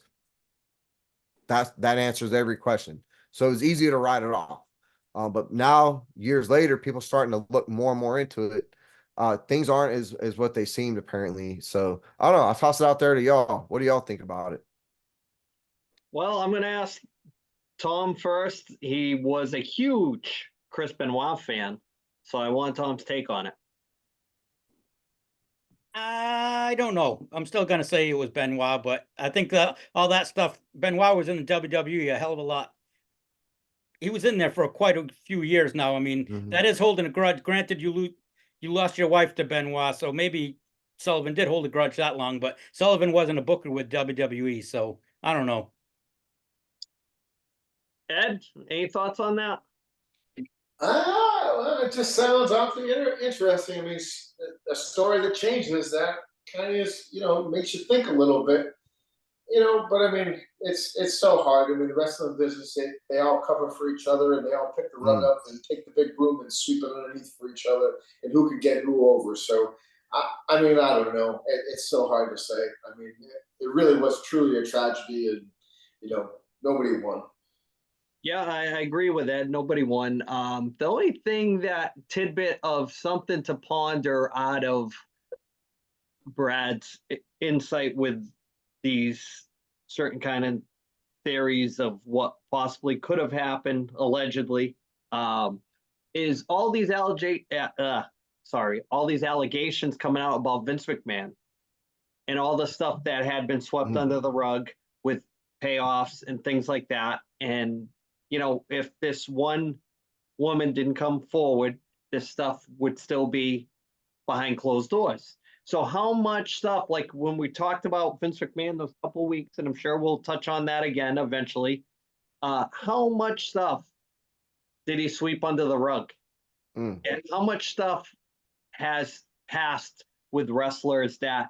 That answers every question. So it's easy to write it off. But now, years later, people starting to look more and more into it. Things aren't as what they seemed apparently. So I don't know. I'll toss it out there to y'all. What do y'all think about it? Well, I'm going to ask Tom first. He was a huge Chris Benoit fan, so I want Tom's take on it. I don't know. I'm still gonna say it was Benoit, but I think that all that stuff, Benoit was in the WWE a hell of a lot. He was in there for quite a few years now. I mean, that is holding a grudge. Granted, you lost your wife to Benoit, so maybe Sullivan did hold a grudge that long, but Sullivan wasn't a booker with WWE, so I don't know. Ed, any thoughts on that? Well, it just sounds awfully interesting. I mean, a story that changes that kind of is, you know, makes you think a little bit, you know. But I mean, it's so hard. I mean, the rest of the business, they all cover for each other, and they all pick the rug up and take the big broom and sweep it underneath for each other, and who could get who over. So, I mean, I don't know. It's so hard to say. I mean, it really was truly a tragedy, and you know, nobody won. Yeah, I agree with that. Nobody won. The only thing, that tidbit of something to ponder out of Brad's insight with these certain kind of theories of what possibly could have happened, allegedly, is all these all these allegations coming out about Vince McMahon and all the stuff that had been swept under the rug with payoffs and things like that. And you know, if this one woman didn't come forward, this stuff would still be behind closed doors. So how much stuff, like when we talked about Vince McMahon those couple of weeks, and I'm sure we'll touch on that again eventually, how much stuff did he sweep under the rug? And how much stuff has passed with wrestlers that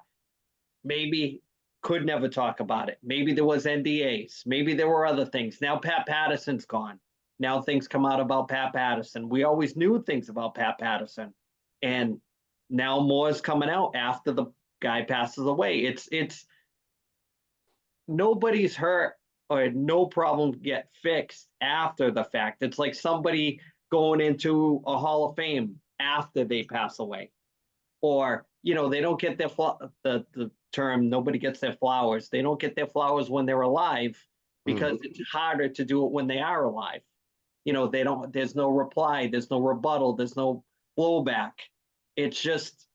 maybe could never talk about it? Maybe there was NDAs. Maybe there were other things. Now Pat Patterson's gone. Now things come out about Pat Patterson. We always knew things about Pat Patterson. And now more is coming out after the guy passes away. It's nobody's hurt or no problem get fixed after the fact. It's like somebody going into a Hall of Fame after they pass away. Or, you know, they don't get their the term, nobody gets their flowers. They don't get their flowers when they're alive because it's harder to do it when they are alive. You know, there's no reply, there's no rebuttal, there's no blowback. It's just,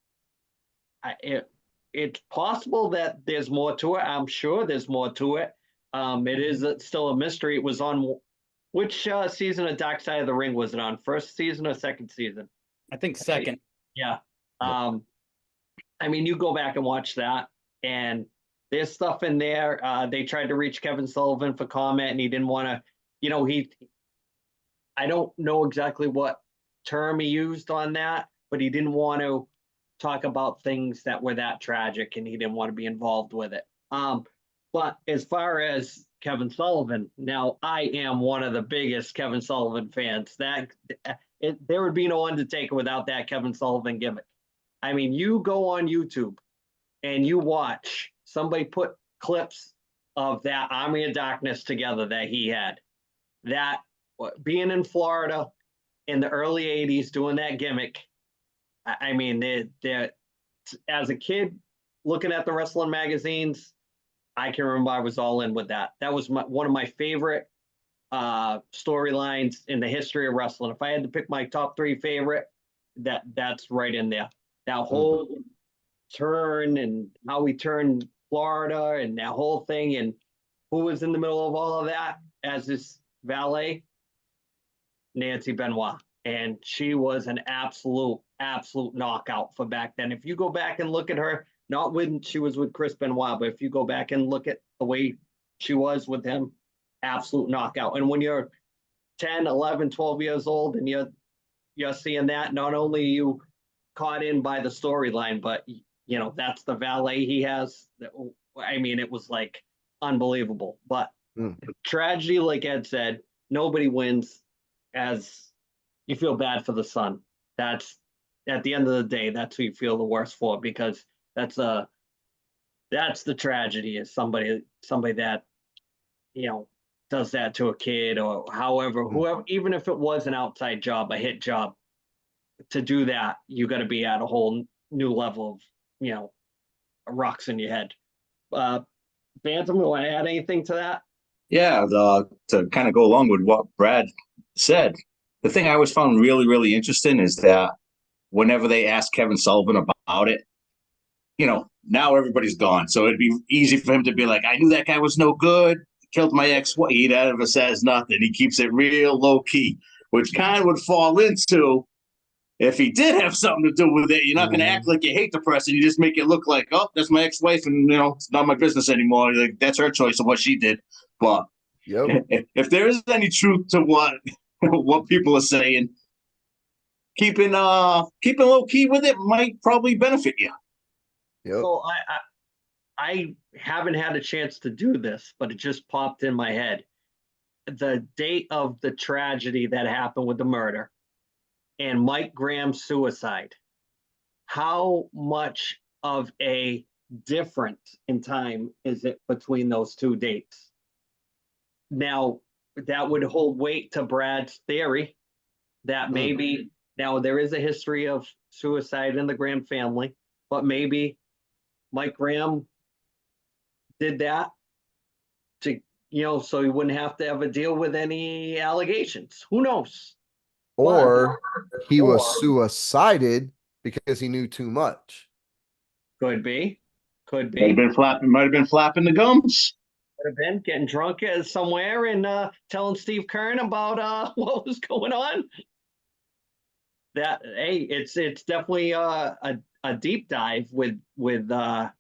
it's possible that there's more to it. I'm sure there's more to it. It is still a mystery. It was on, which season of Dark Side of the Ring was it on? First season or second season? I think second. Yeah. I mean, you go back and watch that, and there's stuff in there. They tried to reach Kevin Sullivan for comment, and he didn't want to, you know, I don't know exactly what term he used on that, but he didn't want to talk about things that were that tragic, and he didn't want to be involved with it. But as far as Kevin Sullivan, now I am one of the biggest Kevin Sullivan fans. There would be no Undertaker without that Kevin Sullivan gimmick. I mean, you go on YouTube and you watch somebody put clips of that Army of Darkness together that he had. that being in Florida in the early 80s doing that gimmick, I mean, they're as a kid looking at the wrestling magazines, I can remember I was all in with that. That was one of my favorite storylines in the history of wrestling. If I had to pick my top 3 favorite, that's right in there. That whole turn and how he turned Florida and that whole thing, and who was in the middle of all of that as his valet? Nancy Benoit. And she was an absolute knockout for back then. If you go back and look at her, not when she was with Chris Benoit, but if you go back and look at the way she was with him, absolute knockout. And when you're 10, 11, 12 years old and you're seeing that, not only are you caught in by the storyline, but you know, that's the valet he has. I mean, it was like unbelievable. But tragedy, like Ed said, nobody wins. As you feel bad for the son. That's at the end of the day, that's who you feel the worst for, because that's the tragedy, is somebody that, you know, does that to a kid or however, whoever, even if it was an outside job, a hit job, to do that, you got to be at a whole new level of, you know, rocks in your head. Bantam, want to add anything to that? Yeah, to kind of go along with what Brad said, the thing I always found really, really interesting is that whenever they asked Kevin Sullivan about it, you know, now everybody's gone. So it'd be easy for him to be like, I knew that guy was no good, killed my ex-wife. He never says nothing. He keeps it real low key, which kind of would fall into, if he did have something to do with it, you're not going to act like you hate the person. You just make it look like, oh, that's my ex-wife, and you know, it's not my business anymore. Like, that's her choice of what she did. But if there is any truth to what people are saying, keeping low key with it might probably benefit you. So I haven't had a chance to do this, but it just popped in my head. The date of the tragedy that happened with the murder and Mike Graham's suicide. How much of a difference in time is it between those two dates? Now, that would hold weight to Brad's theory that maybe now there is a history of suicide in the Graham family, but maybe Mike Graham did that to, you know, so he wouldn't have to ever deal with any allegations. Who knows? Or he was suicided because he knew too much. Could be. Might have been flapping the gums. Could have been getting drunk somewhere and telling Steve Kern about what was going on. That, hey, it's definitely a deep dive with that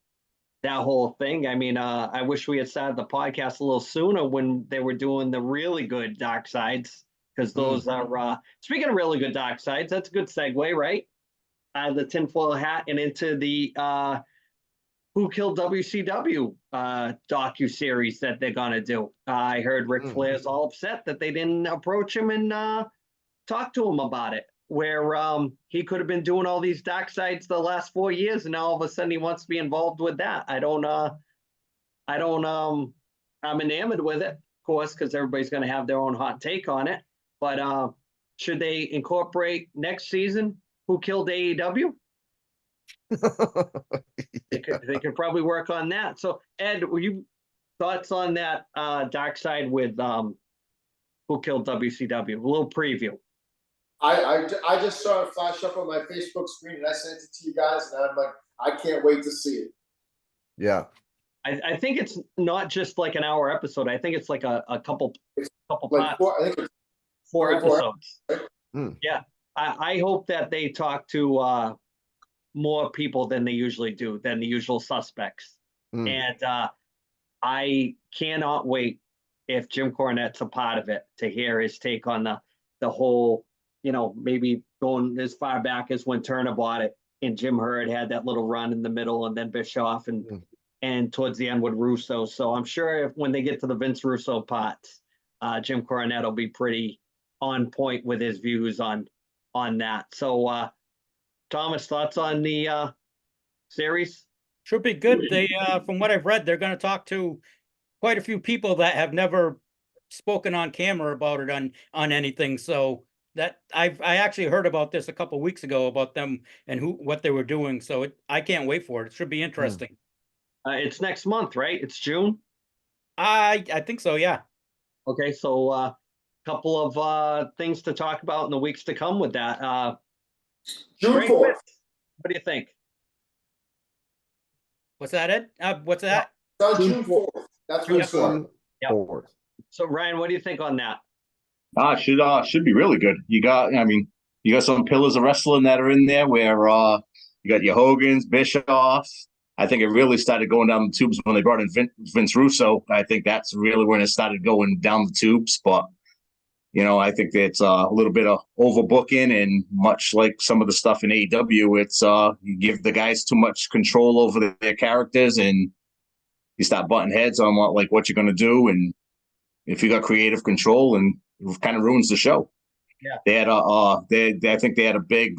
whole thing. I mean, I wish we had started the podcast a little sooner when they were doing the really good dark sides, because those are speaking of really good dark sides, that's a good segue, right? The tinfoil hat and into the Who Killed WCW docu-series that they're gonna do. I heard Ric Flair's all upset that they didn't approach him and talk to him about it, where he could have been doing all these dark sides the last 4 years, and now all of a sudden he wants to be involved with that. I'm enamored with it, of course, because everybody's going to have their own hot take on it. But should they incorporate next season Who Killed AEW? They could probably work on that. So, Ed, were you thoughts on that dark side with Who Killed WCW? A little preview. I just saw it flash up on my Facebook screen, and I sent it to you guys, and I'm like, I can't wait to see it. Yeah. I think it's not just like an hour episode. I think it's like a couple Like parts. Four episodes. Right? Yeah. I hope that they talk to more people than they usually do, than the usual suspects. And I cannot wait, if Jim Cornette's a part of it, to hear his take on the whole, you know, maybe going as far back as when Turner bought it and Jim Hurd had that little run in the middle, and then Bischoff and towards the end with Russo. So I'm sure when they get to the Vince Russo parts, Jim Cornette will be pretty on point with his views on that. So Thomas, thoughts on the series? Should be good. They, from what I've read, they're going to talk to quite a few people that have never spoken on camera about it on anything. So that I actually heard about this a couple weeks ago about them and what they were doing. So I can't wait for it. It should be interesting. It's next month, right? It's June. I think so. Yeah. Okay, so couple of things to talk about in the weeks to come with that. June Great 4th. quiz. What do you think? What's that, Ed? What's that? It's on June 4th. That's when June it starts. Yep. 4th. So Ryan, what do you think on that? Should be really good. You got some pillars of wrestling that are in there where you got your Hogans, Bischoff. I think it really started going down the tubes when they brought in Vince Russo. I think that's really when it started going down the tubes. But I think it's a little bit of overbooking, and much like some of the stuff in AEW, it's you give the guys too much control over their characters, and you start butting heads on what you're going to do, and if you got creative control, and it kind of ruins the show. Yeah, they had I think they had a big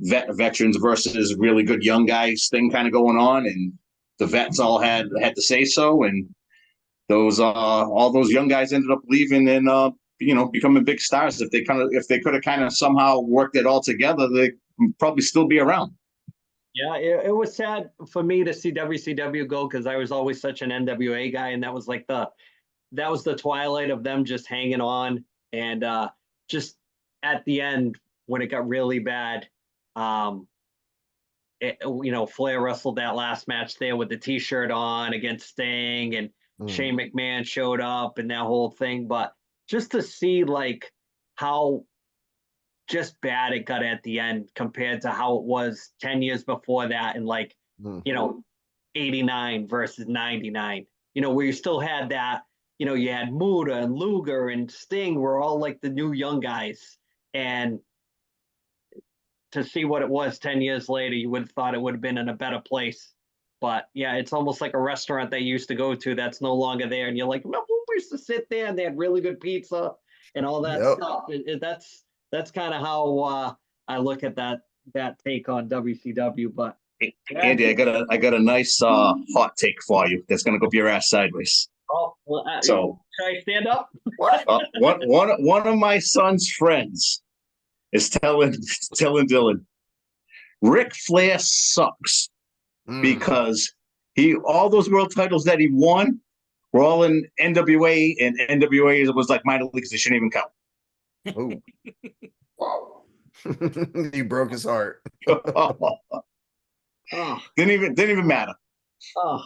veterans versus really good young guys thing kind of going on, and the vets all had to say so, and those all those young guys ended up leaving and becoming big stars. If they could have kind of somehow worked it all together, they probably still be around. Yeah, it was sad for me to see WCW go, because I was always such an NWA guy, and that was the twilight of them just hanging on, and just at the end when it got really bad, Flair wrestled that last match there with the T-shirt on against Sting, and Shane McMahon showed up and that whole thing. But just to see how just bad it got at the end compared to how it was 10 years before that, and 89 versus 99, where you still had that, you had Muda and Luger and Sting were all like the new young guys. And to see what it was 10 years later, you would have thought it would have been in a better place. But yeah, it's almost like a restaurant they used to go to that's no longer there. And you're like, no, we used to sit there and they had really good pizza and all that stuff. That's kind of how I look at that take on WCW. But Andy, I got a nice hot take for you that's going to go up your ass sideways. Oh, well, so should I stand up? One of my son's friends is telling Dylan, Ric Flair sucks because all those world titles that he won were all in NWA, and NWA was like minor leagues. They shouldn't even count. Oh. Wow. He broke his heart. Didn't even matter. Oh,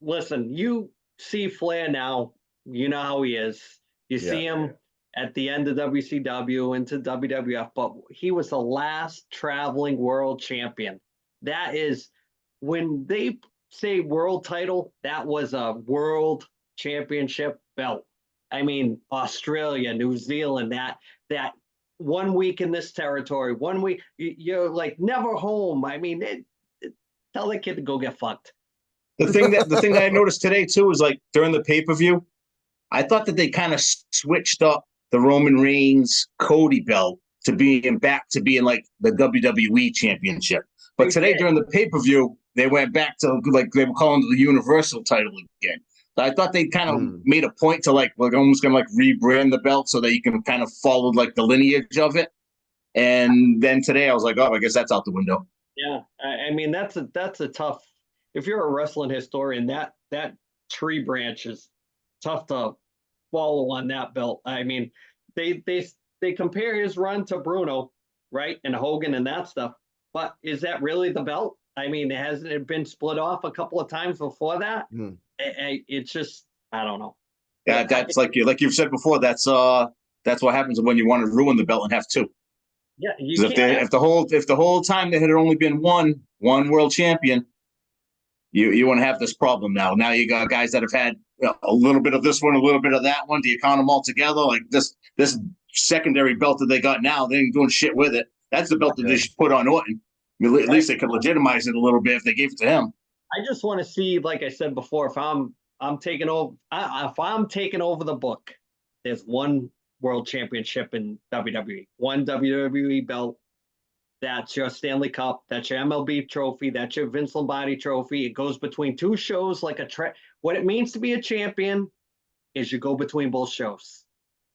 listen, you see Flair now, you know how he is. You see him at the end of WCW into WWF, but he was the last traveling world champion. That is, when they say world title, that was a world championship belt. I mean, Australia, New Zealand, that 1 week in this territory, 1 week, you're like never home. I mean, tell the kid to go get fucked. The thing that I noticed today too is during the pay-per-view, I thought that they kind of switched up the Roman Reigns Cody belt to being back to being like the WWE championship. But today during the pay-per-view, they went back to they were calling it the Universal title again. So I thought they kind of made a point to we're almost gonna rebrand the belt so that you can kind of follow the lineage of it. And then today I was like, oh, I guess that's out the window. Yeah, I mean that's a tough. If you're a wrestling historian, that tree branch is tough to follow on that belt. I mean, they compare his run to Bruno, right, and Hogan and that stuff. But is that really the belt? I mean, hasn't it been split off a couple of times before that? It's just, I don't know. Yeah, that's like you've said before. That's what happens when you want to ruin the belt and have two. Yeah, if the whole time there had only been one world champion, you wouldn't have this problem now. Now you got guys that have had a little bit of this one, a little bit of that one. Do you count them all together? Like this secondary belt that they got now, they ain't doing shit with it. That's the belt that they should put on Orton. I mean, at least they could legitimize it a little bit if they gave it to him. I just want to see, like I said before, if I'm taking over, if I'm taking over the book, there's one world championship in WWE, one WWE belt, That's your Stanley Cup. That's your MLB trophy. That's your Vince Lombardi trophy. It goes between two shows like what it means to be a champion is you go between both shows.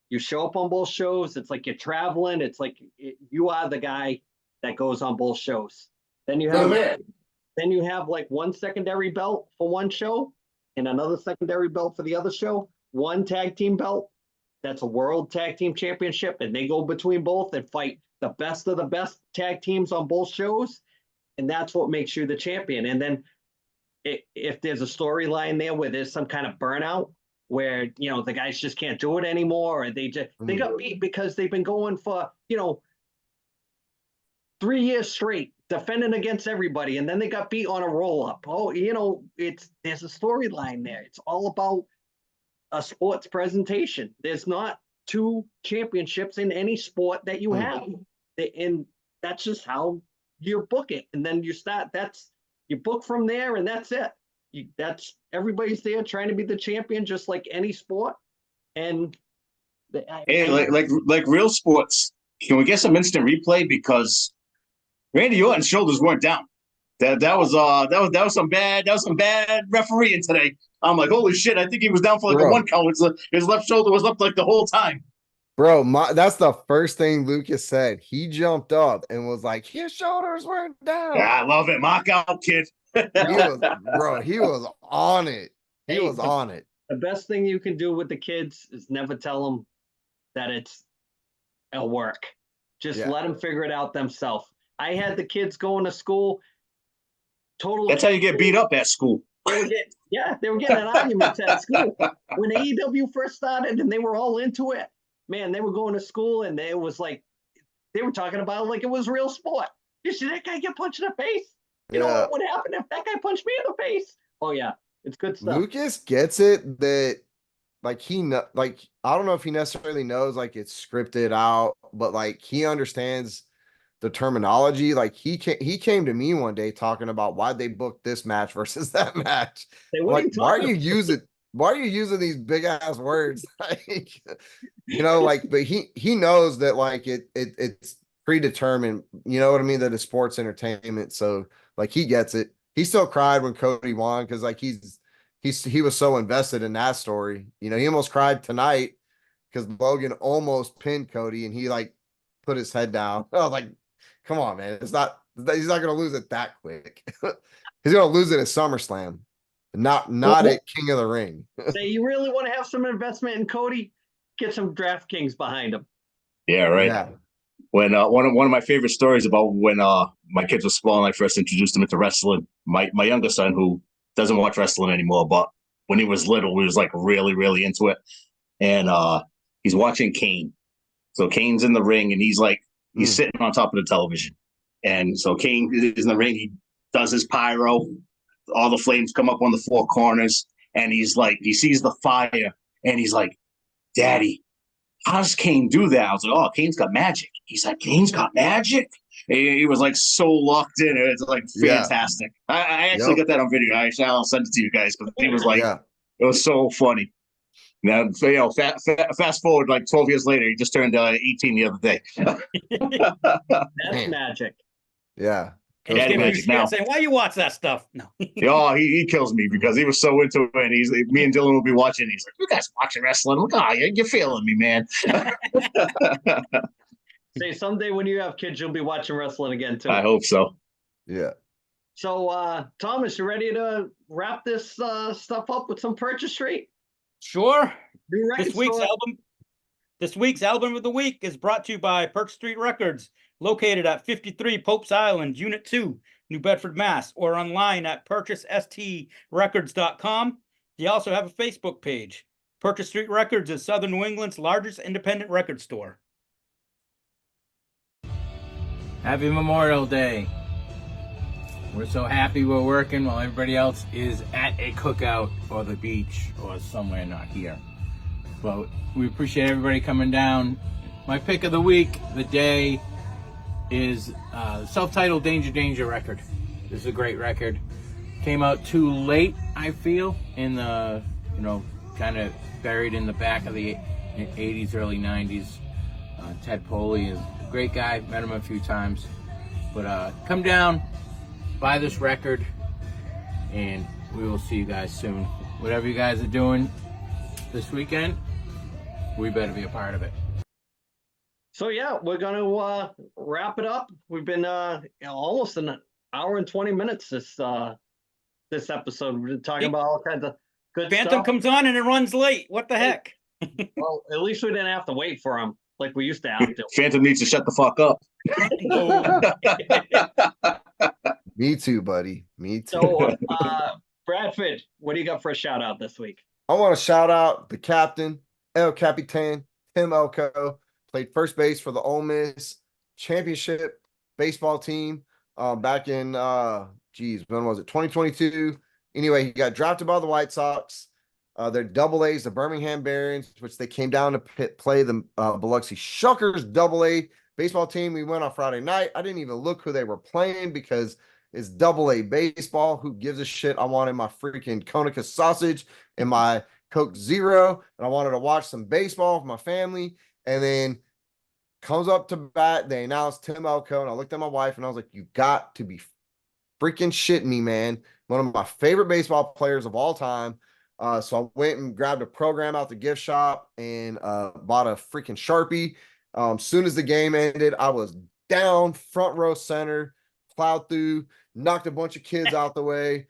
You show up on both shows. It's like you're traveling. It's like you are the guy that goes on both shows. Then you have like one secondary belt for one show and another secondary belt for the other show. One tag team belt. That's a world tag team championship, and they go between both and fight the best of the best tag teams on both shows, and that's what makes you the champion. And then if there's a storyline there where there's some kind of burnout where, you know, the guys just can't do it anymore, or they got beat because they've been going for, you know, 3 years straight defending against everybody, and then they got beat on a roll-up. Oh, you know, there's a storyline there. It's all about a sports presentation. There's not two championships in any sport that you have. And that's just how you book it. And then you book from there, and that's it. Everybody's there trying to be the champion, just like any sport. And like real sports, can we get some instant replay? Because Randy Orton's shoulders weren't down. That was some bad refereeing today. I'm like, holy shit! I think he was down for like a 1 count. His left shoulder was up like the whole time. Bro, that's the first thing Lucas said. He jumped up and was like, his shoulders weren't down. Yeah, I love it. Mock out, kid. He was on it. He was on it. The best thing you can do with the kids is never tell them that it's a work. Just let them figure it out themselves. I had the kids going to school. That's how you get beat up at school. They were getting in arguments at school. When AEW first started and they were all into it, man, they were going to school and it was like, they were talking about it like it was real sport. You see that guy get punched in the face? You know what would happen if that guy punched me in the face? Oh yeah, it's good stuff. Lucas gets it that, like, I don't know if he necessarily knows like it's scripted out, but like he understands the terminology. Like he came to me one day talking about why they booked this match versus that match. Like, why are you using these big ass words? Like, you know, like, but he knows that like it's predetermined, you know what I mean, that it's sports entertainment. So like he gets it. He still cried when Cody won because like he was so invested in that story. You know, he almost cried tonight because Logan almost pinned Cody and he like put his head down. I was like, come on, man. He's not gonna lose it that quick. He's gonna lose it at SummerSlam. Not at King of the Ring. Say you really want to have some investment in Cody, get some DraftKings behind him. Yeah, right. Yeah. When one of my favorite stories about when my kids were small and I first introduced them into wrestling, my younger son, who doesn't watch wrestling anymore, but when he was little, he was like really, really into it. And he's watching Kane. So Kane's in the ring and he's sitting on top of the television. And so Kane is in the ring, he does his pyro, all the flames come up on the four corners, and he's like, he sees the fire, and he's like, Daddy, how does Kane do that? I was like, oh, Kane's got magic. He's like, Kane's got magic? He was like so locked in. It's like fantastic. Yeah. I actually got that on video. I'll send it to you guys, because he was like, it was so funny. Now, so, you know, fast forward like 12 years later, he just turned 18 the other day. That's magic. Yeah. Magic now. Saying, why you watch that stuff? No. Oh, he kills me because he was so into it. And me and Dylan will be watching. He's like, you guys watching wrestling? I'm like, you're feeling me, man. Say someday when you have kids, you'll be watching wrestling again too. I hope so. Yeah. So, Thomas, you ready to wrap this stuff up with some Purchase Street? Sure. This week's album of the week is brought to you by Purchase Street Records, located at 53 Pope's Island, Unit 2, New Bedford, Mass, or online at purchasestreetrecords.com. They also have a Facebook page. Purchase Street Records is Southern New England's largest independent record store. Happy Memorial Day. We're so happy we're working while everybody else is at a cookout or the beach or somewhere not here. But we appreciate everybody coming down. My pick of the week, the day, is self-titled Danger Danger record. This is a great record. Came out too late, I feel, in the, kind of buried in the back of the 80s, early 90s. Ted Poley is a great guy. Met him a few times. But come down, buy this record, and we will see you guys soon. Whatever you guys are doing this weekend, we better be a part of it. So yeah, we're gonna wrap it up. We've been almost an hour and 20 minutes this episode. We're talking about all kinds of good Phantom stuff. comes on and it runs late. What the heck? Well, at least we didn't have to wait for him like we used to have to. Phantom needs to shut the fuck up. Me too, buddy. Me too. So Bradford, what do you got for a shout out this week? I want to shout out the captain, El Capitan, Tim Elko. Played first base for the Ole Miss championship baseball team back in, when was it? 2022. Anyway, he got drafted by the White Sox. They're double A's, the Birmingham Barons, which they came down to play the Biloxi Shuckers double A baseball team. We went on Friday night. I didn't even look who they were playing because it's double A baseball. Who gives a shit? I wanted my freaking Konica sausage and my Coke Zero, and I wanted to watch some baseball with my family. And then comes up to bat. They announced Tim Elko, and I looked at my wife, and I was like, you got to be freaking shitting me, man. One of my favorite baseball players of all time. So I went and grabbed a program out the gift shop and bought a freaking Sharpie. Soon as the game ended, I was down front row center, plowed through, knocked a bunch of kids out the way.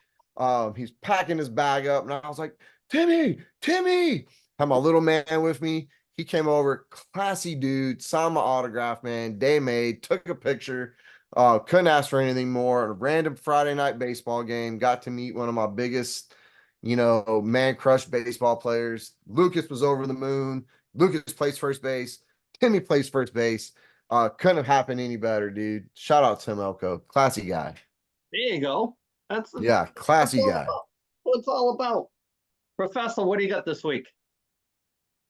He's packing his bag up, and I was like, Timmy, had my little man with me. He came over, classy dude, signed my autograph, man. Day made, took a picture. Couldn't ask for anything more. A random Friday night baseball game. Got to meet one of my biggest, man crush baseball players. Lucas was over the moon. Lucas plays first base. Timmy plays first base. Couldn't have happened any better, dude. Shout out Tim Elko. Classy guy. There you go. Classy that's guy. what it's all about. Professor, what do you got this week?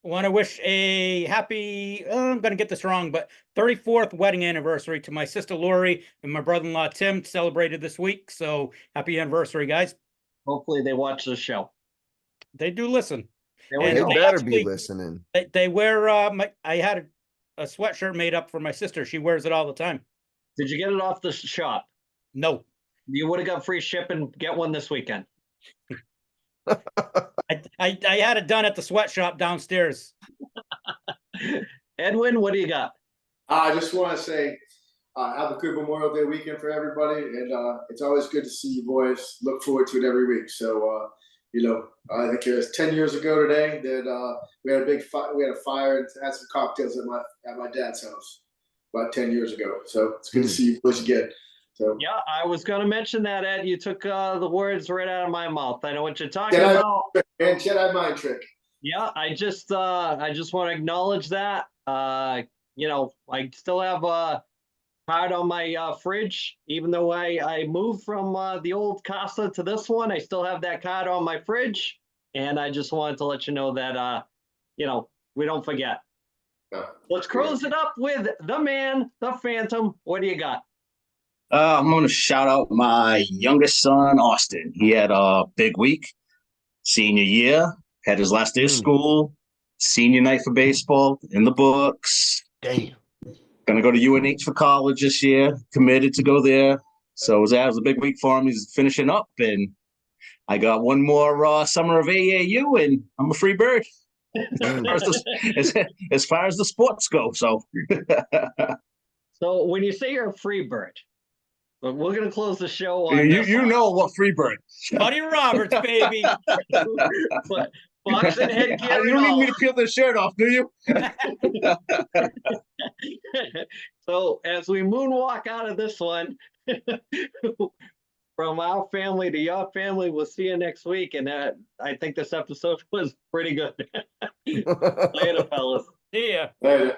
I want to wish a happy, I'm going to get this wrong, but 34th wedding anniversary to my sister Lori and my brother-in-law Tim, celebrated this week. So happy anniversary, guys. Hopefully they watch the show. They do listen. They better be listening. They wear, I had a sweatshirt made up for my sister. She wears it all the time. Did you get it off the shop? No. You would have got free shipping. Get one this weekend. I had it done at the sweatshop downstairs. Edwin, what do you got? I just want to say, have a good Memorial Day weekend for everybody, and it's always good to see you boys. Look forward to it every week. So, I think it was 10 years ago today that we had a fire and had some cocktails at my dad's house about 10 years ago. So it's good to see you boys again. So yeah, I was going to mention that, Ed. You took the words right out of my mouth. I know what you're talking about. And Jedi mind trick. Yeah, I just want to acknowledge that. I still have a card on my fridge, even though I moved from the old Casa to this one. I still have that card on my fridge, and I just wanted to let you know that we don't forget. Let's close it up with the man, the Phantom. What do you got? I'm going to shout out my youngest son, Austin. He had a big week, senior year, had his last day of school, senior night for baseball, in the books. Damn. Going to go to UNH for college this year, committed to go there. So it was a big week for him. He's finishing up, and I got one more summer of AAU, and I'm a free bird as far as the sports go. So, so when you say you're a free bird, but we're going to close the show on you know what free bird. Buddy Roberts, baby. Box and headgear. You don't need me to peel the shirt off, do you? So as we moonwalk out of this one, from our family to your family, we'll see you next week. And I think this episode was pretty good. Later, fellas. See ya. Later.